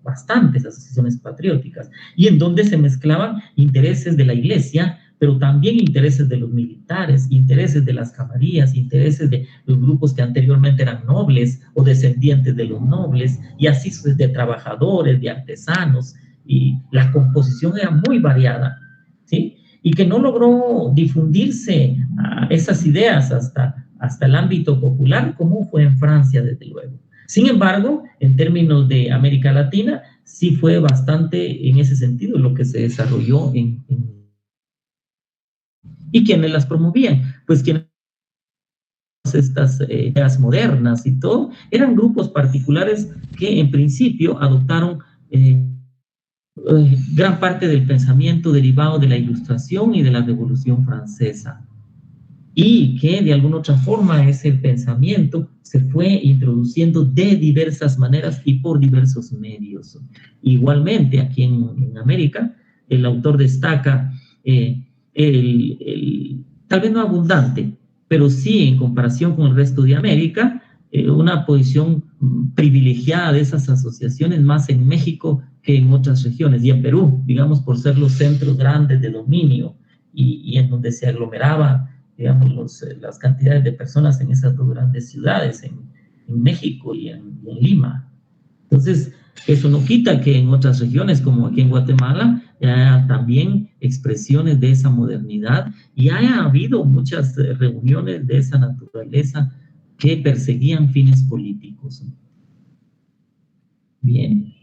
A: bastantes asociaciones patrióticas, y en donde se mezclaban intereses de la iglesia, pero también intereses de los militares, intereses de las camarías, intereses de los grupos que anteriormente eran nobles o descendientes de los nobles, y así de trabajadores, de artesanos, y la composición era muy variada, ¿sí? Y que no logró difundirse esas ideas hasta el ámbito popular, como fue en Francia, desde luego. Sin embargo, en términos de América Latina, sí fue bastante en ese sentido lo que se desarrolló ¿Y quiénes las promovían? Pues quienes estas ideas modernas y todo, eran grupos particulares que en principio adoptaron gran parte del pensamiento derivado de la Ilustración y de la Revolución Francesa, y que de alguna otra forma ese pensamiento se fue introduciendo de diversas maneras y por diversos medios. Igualmente, aquí en América, el autor destaca tal vez no abundante, pero sí en comparación con el resto de América, una posición privilegiada de esas asociaciones más en México que en otras regiones, y en Perú, digamos, por ser los centros grandes de dominio y en donde se aglomeraba, digamos, las cantidades de personas en esas dos grandes ciudades, en México y en Lima. Entonces, eso no quita que en otras regiones, como aquí en Guatemala, haya también expresiones de esa modernidad y haya habido muchas reuniones de esa naturaleza que perseguían fines políticos. Bien.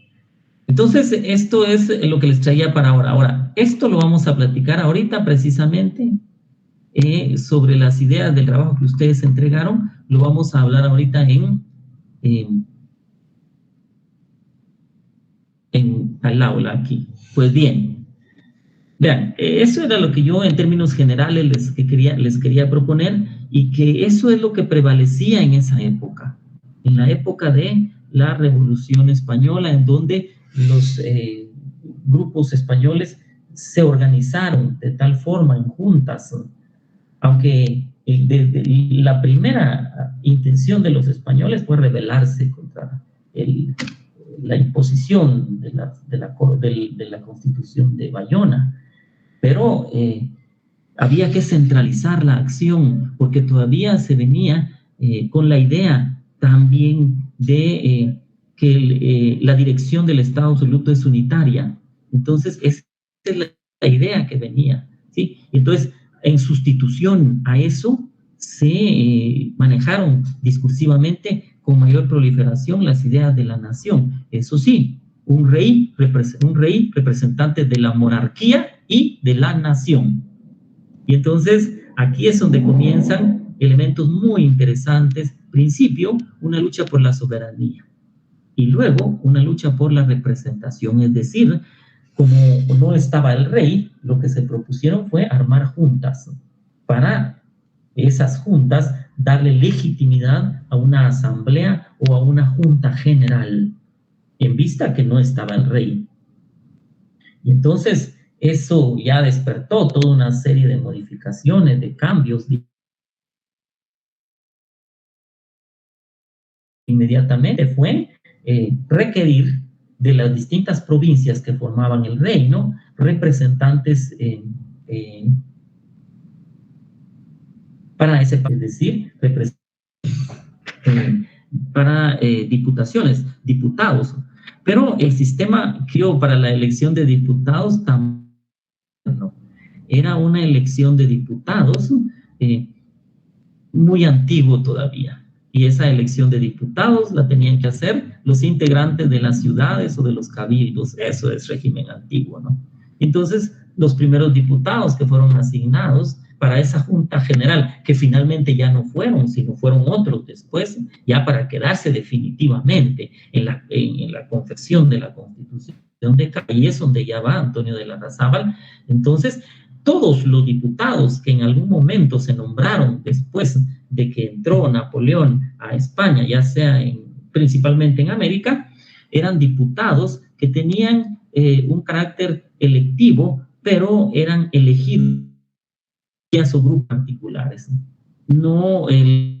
A: Entonces, esto es lo que les traía para ahora. Ahora, esto lo vamos a platicar ahorita precisamente sobre las ideas del trabajo que ustedes entregaron. Lo vamos a hablar ahorita en al aula aquí. Pues bien, vean, eso era lo que yo en términos generales les quería proponer, y que eso es lo que prevalecía en esa época, en la época de la Revolución Española, en donde los grupos españoles se organizaron de tal forma en juntas, aunque la primera intención de los españoles fue rebelarse contra la imposición de la Constitución de Bayona, pero había que centralizar la acción, porque todavía se venía con la idea también de que la dirección del Estado absoluto es unitaria. Entonces, esa es la idea que venía, ¿sí? Entonces, en sustitución a eso, se manejaron discursivamente con mayor proliferación las ideas de la nación. Eso sí, un rey representante de la monarquía y de la nación. Y entonces aquí es donde comienzan elementos muy interesantes. Principio, una lucha por la soberanía, y luego una lucha por la representación, es decir, como no estaba el rey, lo que se propusieron fue armar juntas para esas juntas darle legitimidad a una asamblea o a una junta general, en vista que no estaba el rey. Y entonces eso ya despertó toda una serie de modificaciones, de cambios. Inmediatamente fue requerir de las distintas provincias que formaban el reino representantes para ese país, es decir, para diputaciones, diputados. Pero el sistema que para la elección de diputados también era una elección de diputados muy antiguo todavía. Y esa elección de diputados la tenían que hacer los integrantes de las ciudades o de los cabildos. Eso es régimen antiguo, ¿no? Entonces, los primeros diputados que fueron asignados para esa Junta General, que finalmente ya no fueron, sino fueron otros después, ya para quedarse definitivamente en la confección de la Constitución de Cali, y es donde ya va Antonio de Larrazábal. Entonces, todos los diputados que en algún momento se nombraron después de que entró Napoleón a España, ya sea principalmente en América, eran diputados que tenían un carácter electivo, pero eran elegidos a su grupo particulares. No, la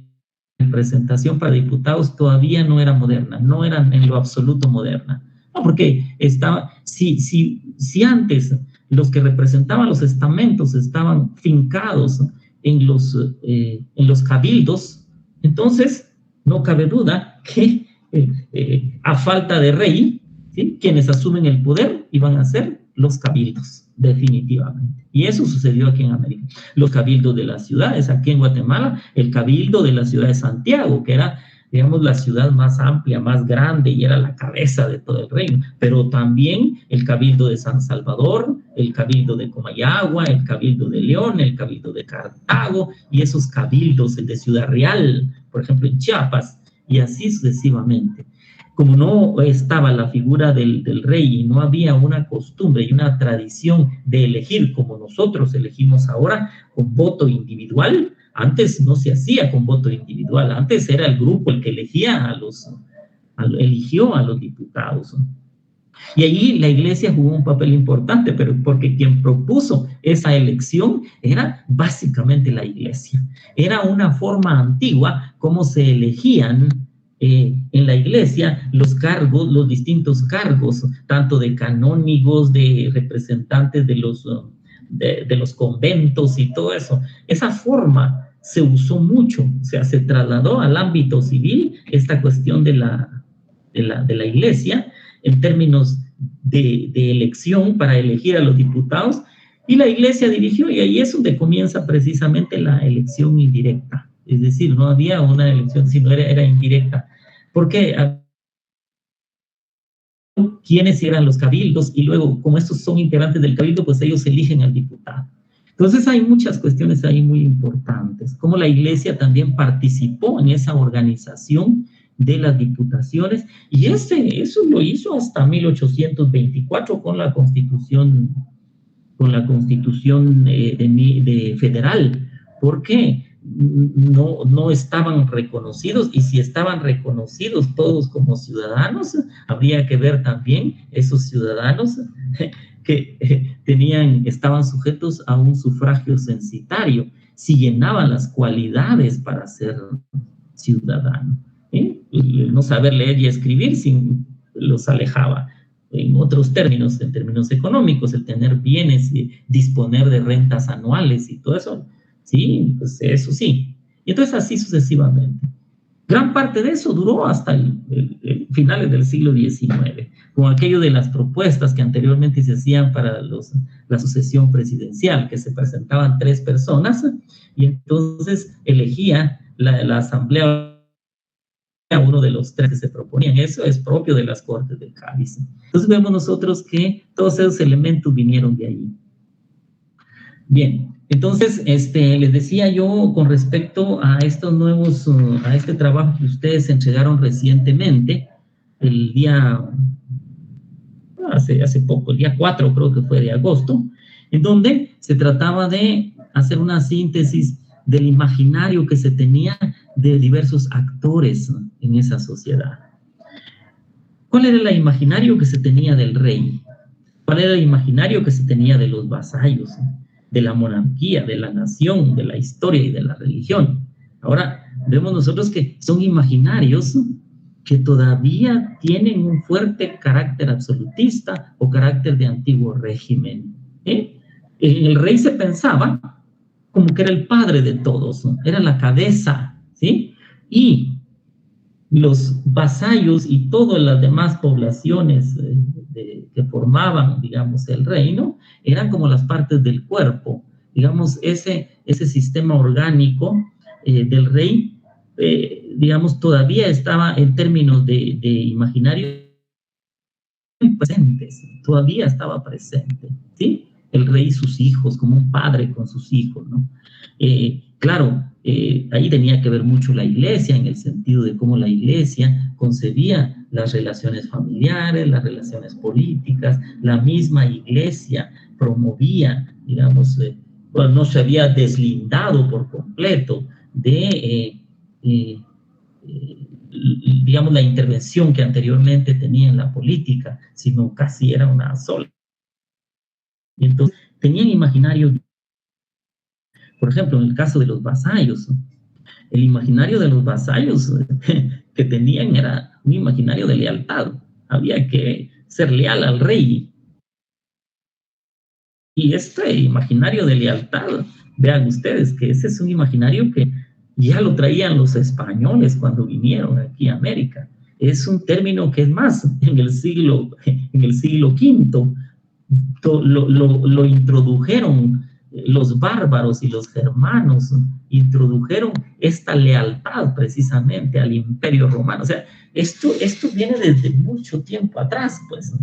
A: representación para diputados todavía no era moderna, no era en lo absoluto moderna. No, porque si antes los que representaban los estamentos estaban fincados en los cabildos, entonces no cabe duda que a falta de rey, ¿sí?, quienes asumen el poder iban a ser los cabildos, definitivamente. Y eso sucedió aquí en América. Los cabildos de las ciudades, aquí en Guatemala, el cabildo de la ciudad de Santiago, que era, digamos, la ciudad más amplia, más grande, y era la cabeza de todo el reino, pero también el cabildo de San Salvador, el cabildo de Comayagua, el cabildo de León, el cabildo de Cartago, y esos cabildos, el de Ciudad Real, por ejemplo, en Chiapas, y así sucesivamente. Como no estaba la figura del rey y no había una costumbre y una tradición de elegir como nosotros elegimos ahora, con voto individual, antes no se hacía con voto individual, antes era el grupo el que elegía eligió a los diputados. Y allí la iglesia jugó un papel importante, pero porque quien propuso esa elección era básicamente la iglesia. Era una forma antigua como se elegían en la iglesia los cargos, los distintos cargos, tanto de canónigos, de representantes de los conventos y todo eso. Esa forma se usó mucho, o sea, se trasladó al ámbito civil esta cuestión de la iglesia en términos de elección para elegir a los diputados, y la iglesia dirigió, y ahí es donde comienza precisamente la elección indirecta. Es decir, no había una elección, sino era indirecta. Porque quiénes eran los cabildos, y luego, como estos son integrantes del cabildo, pues ellos eligen al diputado. Entonces hay muchas cuestiones ahí muy importantes, como la iglesia también participó en esa organización de las diputaciones, y eso lo hizo hasta 1824 con la Constitución federal, porque no estaban reconocidos, y si estaban reconocidos todos como ciudadanos, habría que ver también esos ciudadanos que estaban sujetos a un sufragio censitario, si llenaban las cualidades para ser ciudadano. No saber leer y escribir los alejaba. En otros términos, en términos económicos, el tener bienes y disponer de rentas anuales y todo eso, sí, pues eso sí. Y entonces así sucesivamente. Gran parte de eso duró hasta finales del siglo XIX, con aquello de las propuestas que anteriormente se hacían para la sucesión presidencial, que se presentaban 3 personas, y entonces elegía la asamblea a uno de los 3 que se proponían. Eso es propio de las Cortes de Cádiz. Entonces vemos nosotros que todos esos elementos vinieron de ahí. Bien, entonces les decía yo con respecto a estos nuevos, a este trabajo que ustedes entregaron recientemente, el día, hace poco, el día 4 creo que fue de agosto, en donde se trataba de hacer una síntesis del imaginario que se tenía de diversos actores en esa sociedad. ¿Cuál era el imaginario que se tenía del rey? ¿Cuál era el imaginario que se tenía de los vasallos, de la monarquía, de la nación, de la historia y de la religión? Ahora vemos nosotros que son imaginarios que todavía tienen un fuerte carácter absolutista o carácter de antiguo régimen. El rey se pensaba como que era el padre de todos, ¿no? Era la cabeza, ¿sí? Y los vasallos y todas las demás poblaciones que formaban, digamos, el reino, eran como las partes del cuerpo. Digamos, ese sistema orgánico del rey, digamos, todavía estaba en términos de imaginario presentes, todavía estaba presente, ¿sí? el rey y sus hijos, como un padre con sus hijos, ¿no? Claro, ahí tenía que ver mucho la iglesia, en el sentido de cómo la iglesia concebía las relaciones familiares, las relaciones políticas. La misma iglesia promovía, digamos, bueno, no se había deslindado por completo de, digamos, la intervención que anteriormente tenía en la política, sino casi era una sola. Y entonces tenían imaginario. Por ejemplo, en el caso de los vasallos, el imaginario de los vasallos que tenían era un imaginario de lealtad. Había que ser leal al rey. Y este imaginario de lealtad, vean ustedes que ese es un imaginario que ya lo traían los españoles cuando vinieron aquí a América. Es un término que es más, en el siglo V lo introdujeron los bárbaros y los germanos, introdujeron esta lealtad precisamente al Imperio Romano. O sea, esto viene desde mucho tiempo atrás, pues.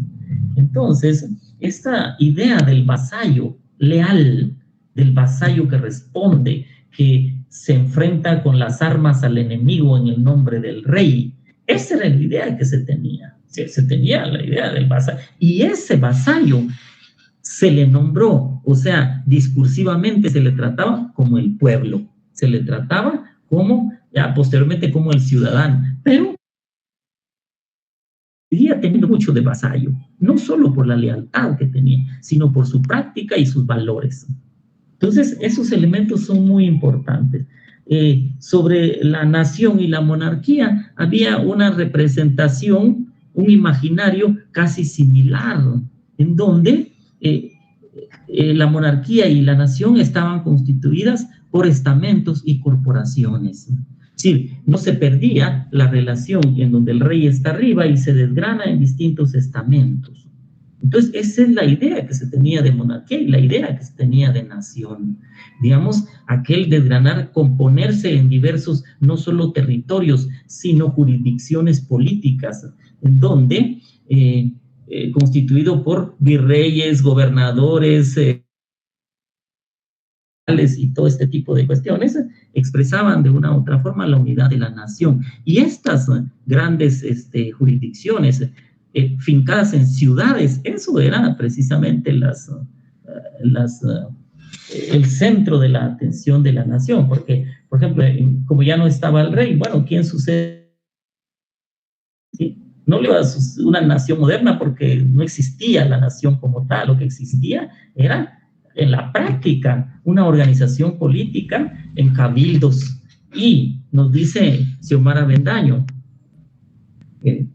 A: Entonces, esta idea del vasallo leal, del vasallo que responde, que se enfrenta con las armas al enemigo en el nombre del rey, esa era la idea que se tenía. Se tenía la idea del vasallo. Y ese vasallo se le nombró, o sea, discursivamente se le trataba como el pueblo, se le trataba como, ya posteriormente como el ciudadano, pero seguía teniendo mucho de vasallo, no solo por la lealtad que tenía, sino por su práctica y sus valores. Entonces, esos elementos son muy importantes. Sobre la nación y la monarquía, había una representación, un imaginario casi similar, en donde la monarquía y la nación estaban constituidas por estamentos y corporaciones. Sí, no se perdía la relación en donde el rey está arriba y se desgrana en distintos estamentos. Entonces, esa es la idea que se tenía de monarquía y la idea que se tenía de nación. Digamos, aquel desgranar, componerse en diversos, no solo territorios, sino jurisdicciones políticas, en donde, constituido por virreyes, gobernadores, y todo este tipo de cuestiones, expresaban de una u otra forma la unidad de la nación. Y estas grandes jurisdicciones, fincadas en ciudades, eso era precisamente el centro de la atención de la nación, porque, por ejemplo, como ya no estaba el rey, bueno, ¿quién sucede? ¿Sí? No le iba a una nación moderna porque no existía la nación como tal, lo que existía era en la práctica una organización política en cabildos. Y nos dice Xiomara Bendaño,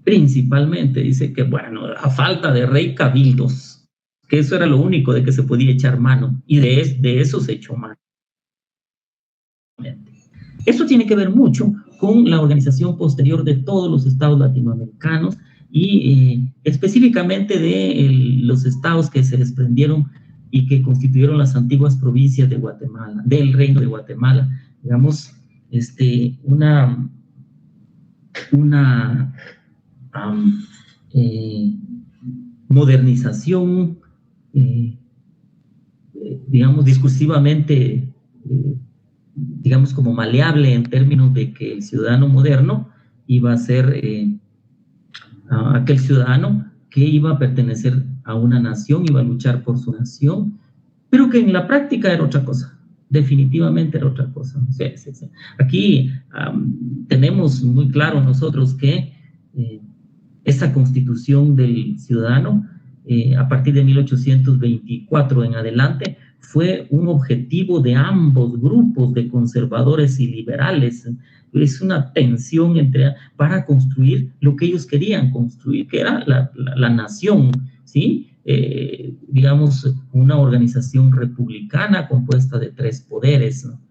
A: principalmente dice que, bueno, a falta de rey, cabildos, que eso era lo único de que se podía echar mano, y de eso se echó mano. Esto tiene que ver mucho con la organización posterior de todos los estados latinoamericanos y específicamente de los estados que se desprendieron y que constituyeron las antiguas provincias de Guatemala, del Reino de Guatemala. Digamos, una modernización, digamos, discursivamente, digamos, como maleable en términos de que el ciudadano moderno iba a ser aquel ciudadano que iba a pertenecer a una nación, iba a luchar por su nación, pero que en la práctica era otra cosa, definitivamente era otra cosa. Sí, sí, sí. Aquí tenemos muy claro nosotros que esta constitución del ciudadano, a partir de 1824 en adelante, fue un objetivo de ambos grupos de conservadores y liberales. Es una tensión para construir lo que ellos querían construir, que era la nación, ¿sí? Digamos, una organización republicana compuesta de 3 poderes, ¿no?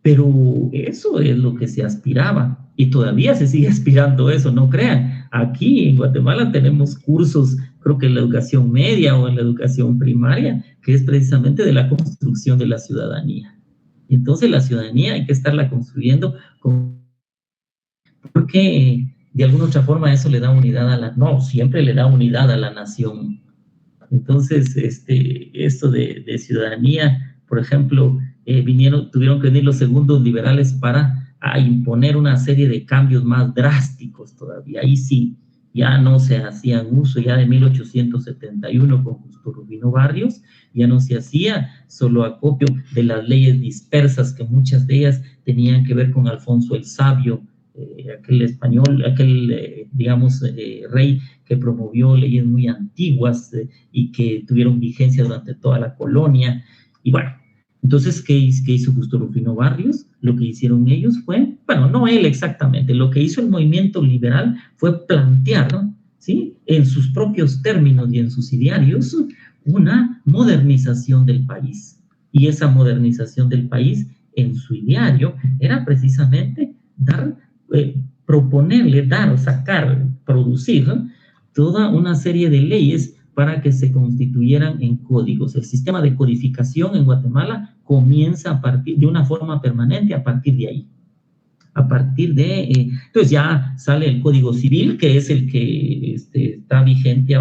A: Pero eso es lo que se aspiraba y todavía se sigue aspirando eso, no crean. Aquí en Guatemala tenemos cursos, creo que en la educación media o en la educación primaria, que es precisamente de la construcción de la ciudadanía. Entonces la ciudadanía hay que estarla construyendo porque de alguna otra forma eso le da unidad no, siempre le da unidad a la nación. Entonces, esto de ciudadanía, por ejemplo, tuvieron que venir los segundos liberales para imponer una serie de cambios más drásticos todavía. Ahí sí, ya no se hacían uso, ya de 1871 con Justo Rufino Barrios, ya no se hacía solo acopio de las leyes dispersas, que muchas de ellas tenían que ver con Alfonso el Sabio, aquel español, digamos, rey que promovió leyes muy antiguas y que tuvieron vigencia durante toda la colonia. Y bueno, entonces, ¿qué hizo Justo Rufino Barrios? Lo que hicieron ellos fue, bueno, no él exactamente, lo que hizo el movimiento liberal fue plantear, ¿no? ¿Sí? En sus propios términos y en sus idearios, una modernización del país. Y esa modernización del país, en su ideario, era precisamente proponerle, sacar, producir, ¿no?, toda una serie de leyes para que se constituyeran en códigos. El sistema de codificación en Guatemala comienza a partir de una forma permanente a partir de ahí. A partir de, entonces ya sale el Código Civil, que es el que está vigente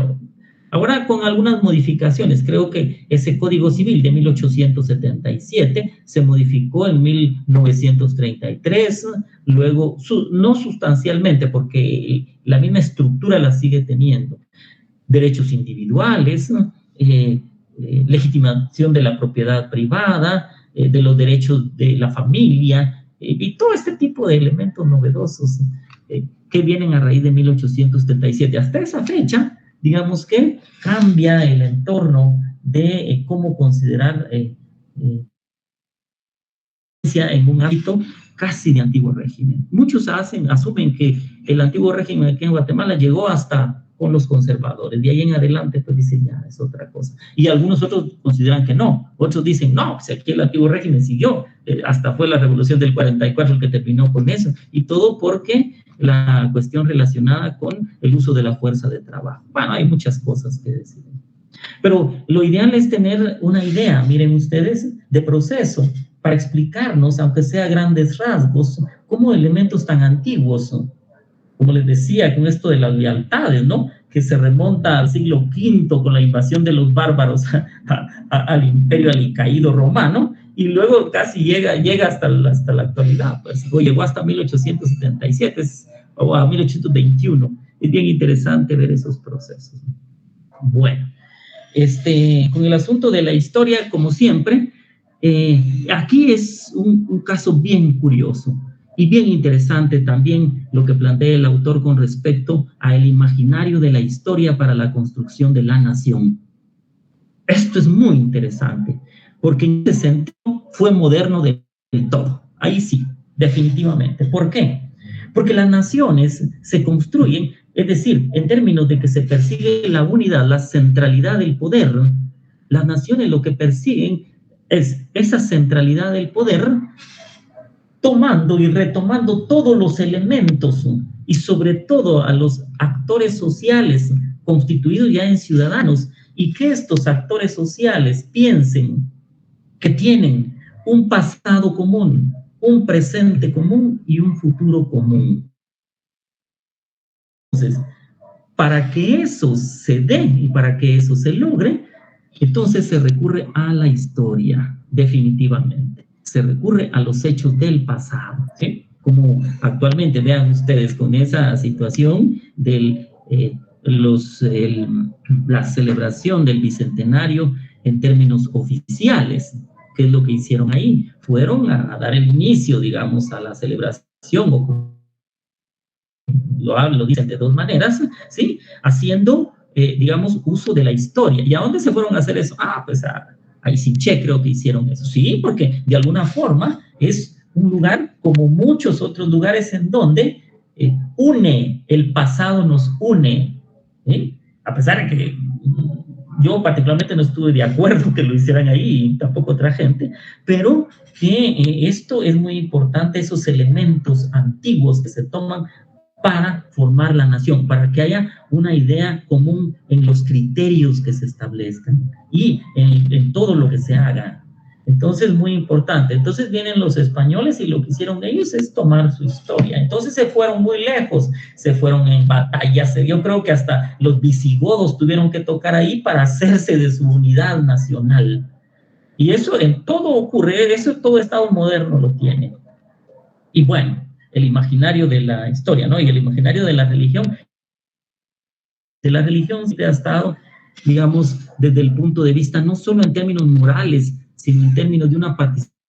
A: ahora con algunas modificaciones. Creo que ese Código Civil de 1877 se modificó en 1933, luego, no sustancialmente, porque la misma estructura la sigue teniendo. Derechos individuales, legitimación de la propiedad privada, de los derechos de la familia, y todo este tipo de elementos novedosos que vienen a raíz de 1877. Hasta esa fecha, digamos que cambia el entorno de cómo considerar en un ámbito casi de antiguo régimen. Muchos asumen que el antiguo régimen aquí en Guatemala llegó hasta con los conservadores, de ahí en adelante pues dicen ya es otra cosa, y algunos otros consideran que no, otros dicen no, pues aquí el antiguo régimen siguió, hasta fue la revolución del 44 el que terminó con eso, y todo porque la cuestión relacionada con el uso de la fuerza de trabajo. Bueno, hay muchas cosas que decir, pero lo ideal es tener una idea, miren ustedes, de proceso, para explicarnos, aunque sea a grandes rasgos, cómo elementos tan antiguos, como les decía, con esto de las lealtades, ¿no?, que se remonta al siglo V con la invasión de los bárbaros al imperio alicaído romano, y luego casi llega hasta la actualidad, pues, o llegó hasta 1877 o a 1821. Es bien interesante ver esos procesos. Bueno, con el asunto de la historia, como siempre, aquí es un caso bien curioso y bien interesante también lo que plantea el autor con respecto al imaginario de la historia para la construcción de la nación. Esto es muy interesante, porque en ese sentido fue moderno del todo. Ahí sí, definitivamente. ¿Por qué? Porque las naciones se construyen, es decir, en términos de que se persigue la unidad, la centralidad del poder, las naciones lo que persiguen es esa centralidad del poder, tomando y retomando todos los elementos y sobre todo a los actores sociales constituidos ya en ciudadanos, y que estos actores sociales piensen que tienen un pasado común, un presente común y un futuro común. Entonces, para que eso se dé y para que eso se logre, entonces se recurre a la historia, definitivamente. Se recurre a los hechos del pasado, ¿sí? Como actualmente, vean ustedes, con esa situación de la celebración del Bicentenario en términos oficiales. ¿Qué es lo que hicieron ahí? Fueron a dar el inicio, digamos, a la celebración, o lo dicen de dos maneras, ¿sí? Haciendo, digamos, uso de la historia. ¿Y a dónde se fueron a hacer eso? Pues a Isinché creo que hicieron eso. Sí, porque de alguna forma es un lugar como muchos otros lugares en donde el pasado nos une, ¿sí? A pesar de que yo particularmente no estuve de acuerdo que lo hicieran ahí, y tampoco otra gente, pero que esto es muy importante, esos elementos antiguos que se toman para formar la nación, para que haya una idea común en los criterios que se establezcan y en todo lo que se haga. Entonces, muy importante. Entonces vienen los españoles y lo que hicieron ellos es tomar su historia. Entonces se fueron muy lejos, se fueron en batallas. Yo creo que hasta los visigodos tuvieron que tocar ahí para hacerse de su unidad nacional. Y eso en todo ocurre, eso todo Estado moderno lo tiene. Y bueno, el imaginario de la historia, ¿no? Y el imaginario de la religión siempre ha estado, digamos, desde el punto de vista, no solo en términos morales, sino en términos de una participación,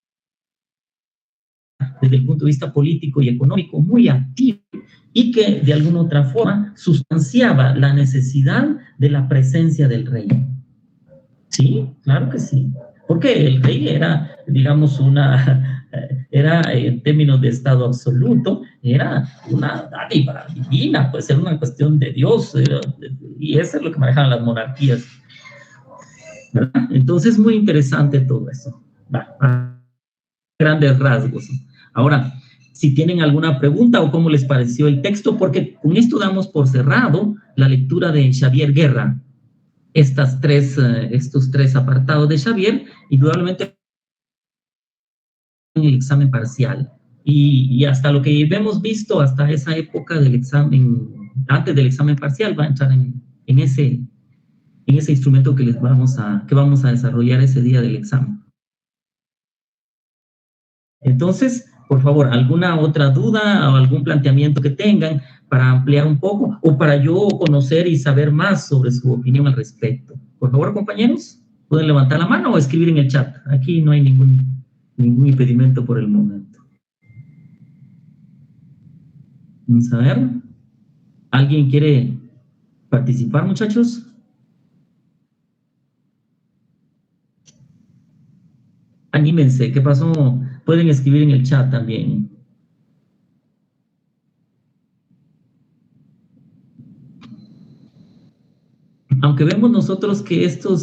A: desde el punto de vista político y económico, muy activo, y que de alguna otra forma sustanciaba la necesidad de la presencia del rey. Sí, claro que sí. Porque el rey era, digamos, era en términos de estado absoluto, era una dádiva divina, pues era una cuestión de Dios, y eso es lo que manejaban las monarquías, ¿verdad? Entonces, muy interesante todo eso. Va, grandes rasgos. Ahora, si tienen alguna pregunta o cómo les pareció el texto, porque con esto damos por cerrado la lectura de Xavier Guerra, estos tres apartados de Xavier, indudablemente en el examen parcial. Y hasta lo que hemos visto hasta esa época del examen, antes del examen parcial, va a entrar en ese instrumento que vamos a desarrollar ese día del examen. Entonces, por favor, ¿alguna otra duda o algún planteamiento que tengan para ampliar un poco o para yo conocer y saber más sobre su opinión al respecto? Por favor, compañeros, pueden levantar la mano o escribir en el chat. Aquí no hay ningún impedimento por el momento. Vamos a ver. ¿Alguien quiere participar, muchachos? Anímense, ¿qué pasó? Pueden escribir en el chat también. Aunque vemos nosotros que esto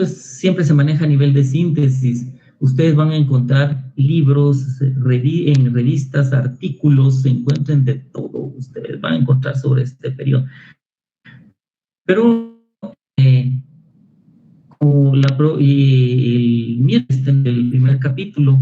A: siempre se maneja a nivel de síntesis, ustedes van a encontrar libros, en revistas, artículos, se encuentren de todo, ustedes van a encontrar sobre este periodo. Pero el primer capítulo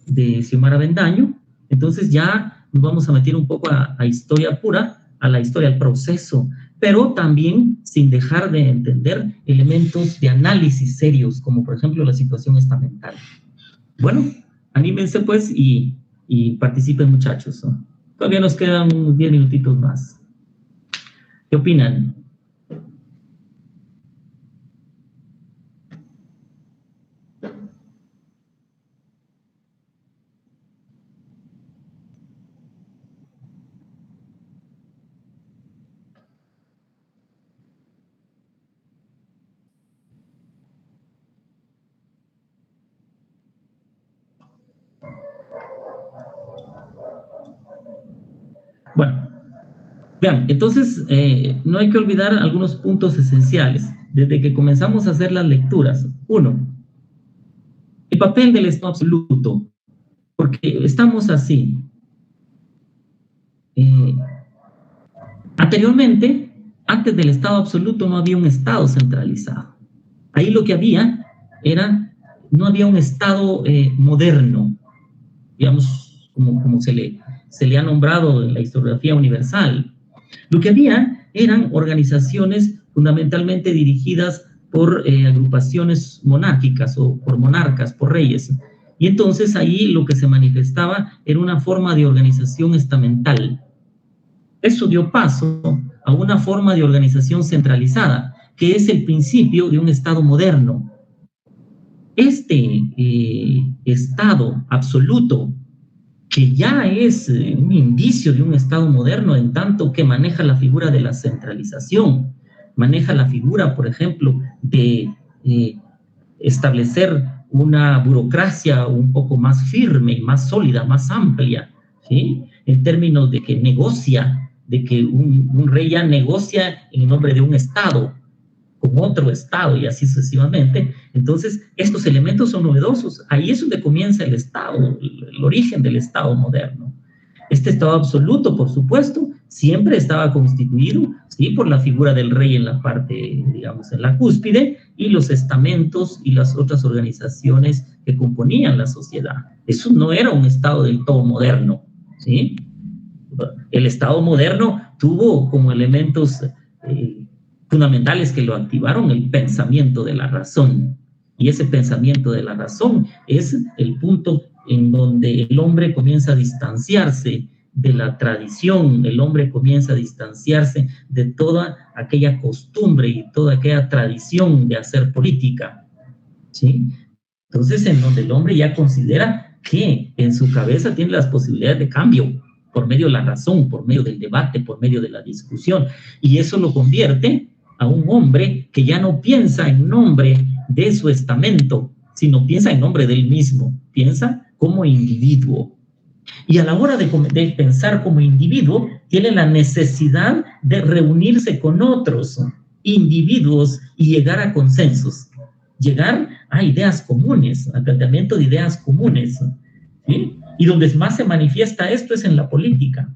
A: de Xiomara Bendaño, entonces ya nos vamos a meter un poco a historia pura, a la historia, al proceso, pero también sin dejar de entender elementos de análisis serios, como por ejemplo la situación estamental. Bueno, anímense pues y participen, muchachos, ¿no? Todavía nos quedan unos 10 minutitos más. ¿Qué opinan? Bueno, vean, entonces no hay que olvidar algunos puntos esenciales desde que comenzamos a hacer las lecturas. Uno, el papel del Estado absoluto, porque estamos así. Anteriormente, antes del Estado absoluto no había un Estado centralizado. Ahí lo que había no había un Estado moderno, digamos, como se le ha nombrado en la historiografía universal. Lo que había eran organizaciones fundamentalmente dirigidas por agrupaciones monárquicas o por monarcas, por reyes. Y entonces ahí lo que se manifestaba era una forma de organización estamental. Eso dio paso a una forma de organización centralizada, que es el principio de un Estado moderno. Este Estado absoluto, que ya es un indicio de un Estado moderno en tanto que maneja la figura de la centralización, maneja la figura, por ejemplo, de establecer una burocracia un poco más firme y más sólida, más amplia, ¿sí? En términos de que negocia, de que un rey ya negocia en nombre de un Estado con otro Estado y así sucesivamente. Entonces, estos elementos son novedosos. Ahí es donde comienza el Estado, el origen del Estado moderno. Este Estado absoluto, por supuesto, siempre estaba constituido, ¿sí?, por la figura del rey en la parte, digamos, en la cúspide, y los estamentos y las otras organizaciones que componían la sociedad. Eso no era un Estado del todo moderno, ¿sí? El Estado moderno tuvo como elementos fundamentales que lo activaron el pensamiento de la razón. Y ese pensamiento de la razón es el punto en donde el hombre comienza a distanciarse de la tradición, el hombre comienza a distanciarse de toda aquella costumbre y toda aquella tradición de hacer política, ¿sí? Entonces, en donde el hombre ya considera que en su cabeza tiene las posibilidades de cambio por medio de la razón, por medio del debate, por medio de la discusión, y eso lo convierte a un hombre que ya no piensa en nombre de su estamento, sino piensa en nombre del mismo, piensa como individuo. Y a la hora de pensar como individuo, tiene la necesidad de reunirse con otros individuos y llegar a consensos, llegar a ideas comunes, a planteamiento de ideas comunes, ¿sí? Y donde más se manifiesta esto es en la política.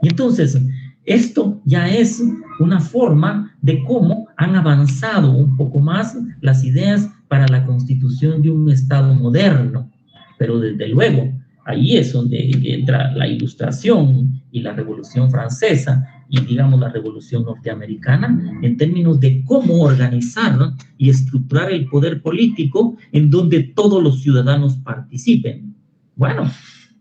A: Y entonces, esto ya es una forma de cómo han avanzado un poco más las ideas para la constitución de un Estado moderno. Pero desde luego, ahí es donde entra la Ilustración y la Revolución Francesa y, digamos, la Revolución Norteamericana en términos de cómo organizar y estructurar el poder político en donde todos los ciudadanos participen. Bueno,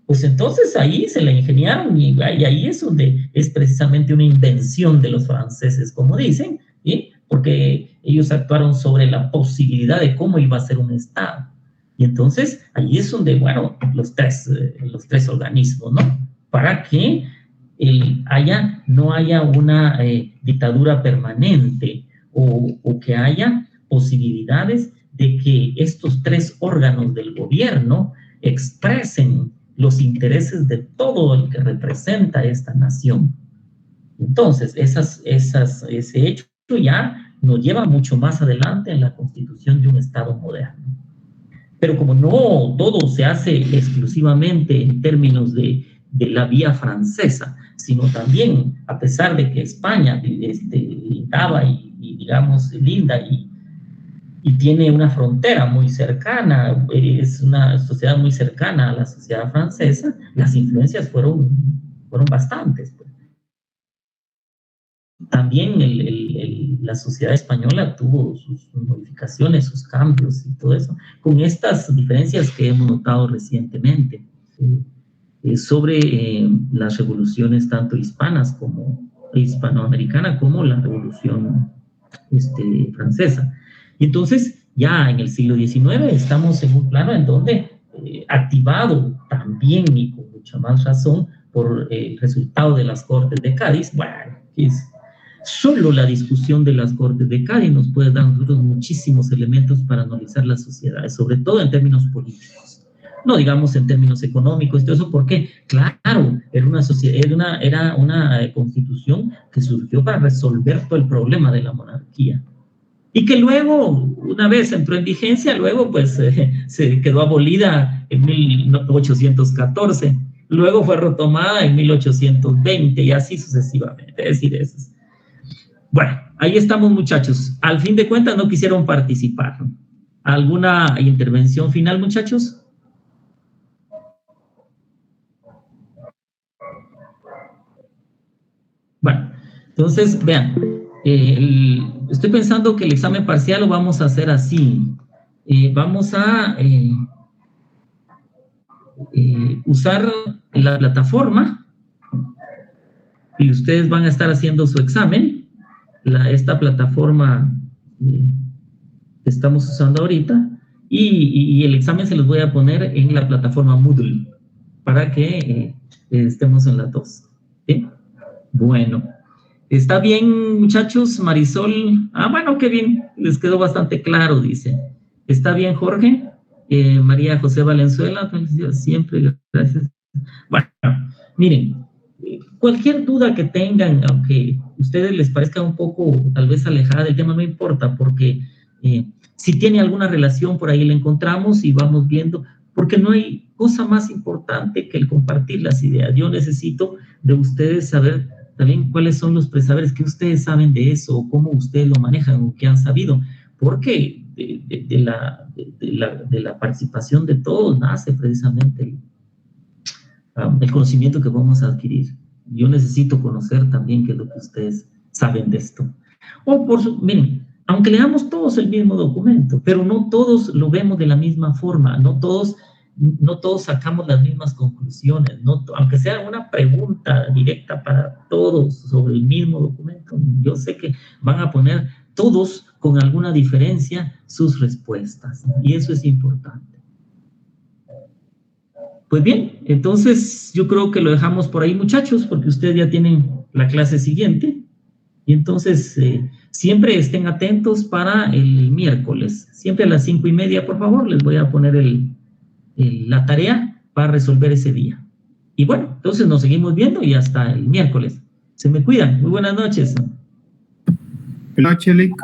A: pues entonces ahí se la ingeniaron y ahí es donde es precisamente una invención de los franceses, como dicen, ¿sí? Porque ellos actuaron sobre la posibilidad de cómo iba a ser un Estado. Y entonces ahí es donde, bueno, los tres organismos, ¿no? Para que no haya una dictadura permanente o que haya posibilidades de que estos tres órganos del gobierno expresen los intereses de todo el que representa esta nación. Entonces, ese hecho ya nos lleva mucho más adelante en la constitución de un Estado moderno. Pero como no todo se hace exclusivamente en términos de la vía francesa, sino también, a pesar de que España lindaba y digamos, linda y tiene una frontera muy cercana, es una sociedad muy cercana a la sociedad francesa, las influencias fueron bastantes. Pues. También la sociedad española tuvo sus modificaciones, sus cambios y todo eso, con estas diferencias que hemos notado recientemente sobre las revoluciones tanto hispanas como hispanoamericana como la revolución francesa. Y entonces, ya en el siglo XIX estamos en un plano en donde, activado también y con mucha más razón por el resultado de las Cortes de Cádiz, bueno, solo la discusión de las Cortes de Cádiz nos puede dar a nosotros muchísimos elementos para analizar las sociedades, sobre todo en términos políticos. No digamos en términos económicos, todo eso, porque, claro, era una constitución que surgió para resolver todo el problema de la monarquía. Y que luego, una vez entró en vigencia, luego pues se quedó abolida en 1814, luego fue retomada en 1820 y así sucesivamente. Es decir, bueno, ahí estamos, muchachos. Al fin de cuentas no quisieron participar. ¿Alguna intervención final, muchachos? Bueno, entonces, vean, estoy pensando que el examen parcial lo vamos a hacer así. Vamos a usar la plataforma y ustedes van a estar haciendo su examen. Esta plataforma que estamos usando ahorita y el examen se los voy a poner en la plataforma Moodle para que estemos en las dos. ¿Sí? Bueno. ¿Está bien, muchachos? Marisol. Ah, bueno, qué bien. Les quedó bastante claro, dice. ¿Está bien, Jorge? María José Valenzuela, siempre, gracias. Bueno, miren, cualquier duda que tengan, aunque a ustedes les parezca un poco tal vez alejada del tema, no importa, porque si tiene alguna relación por ahí la encontramos y vamos viendo, porque no hay cosa más importante que el compartir las ideas. Yo necesito de ustedes saber también cuáles son los presaberes que ustedes saben de eso, o cómo ustedes lo manejan, o qué han sabido, porque de la participación de todos nace precisamente el conocimiento que vamos a adquirir. Yo necesito conocer también qué es lo que ustedes saben de esto. Miren, aunque leamos todos el mismo documento, pero no todos lo vemos de la misma forma, no todos sacamos las mismas conclusiones, aunque sea una pregunta directa para todos sobre el mismo documento, yo sé que van a poner todos con alguna diferencia sus respuestas, y eso es importante. Pues bien, entonces yo creo que lo dejamos por ahí, muchachos, porque ustedes ya tienen la clase siguiente. Y entonces, siempre estén atentos para el miércoles. Siempre a las 5:30, por favor, les voy a poner la tarea para resolver ese día. Y bueno, entonces nos seguimos viendo y hasta el miércoles. Se me cuidan. Muy buenas noches.
C: Buenas noches, Lick.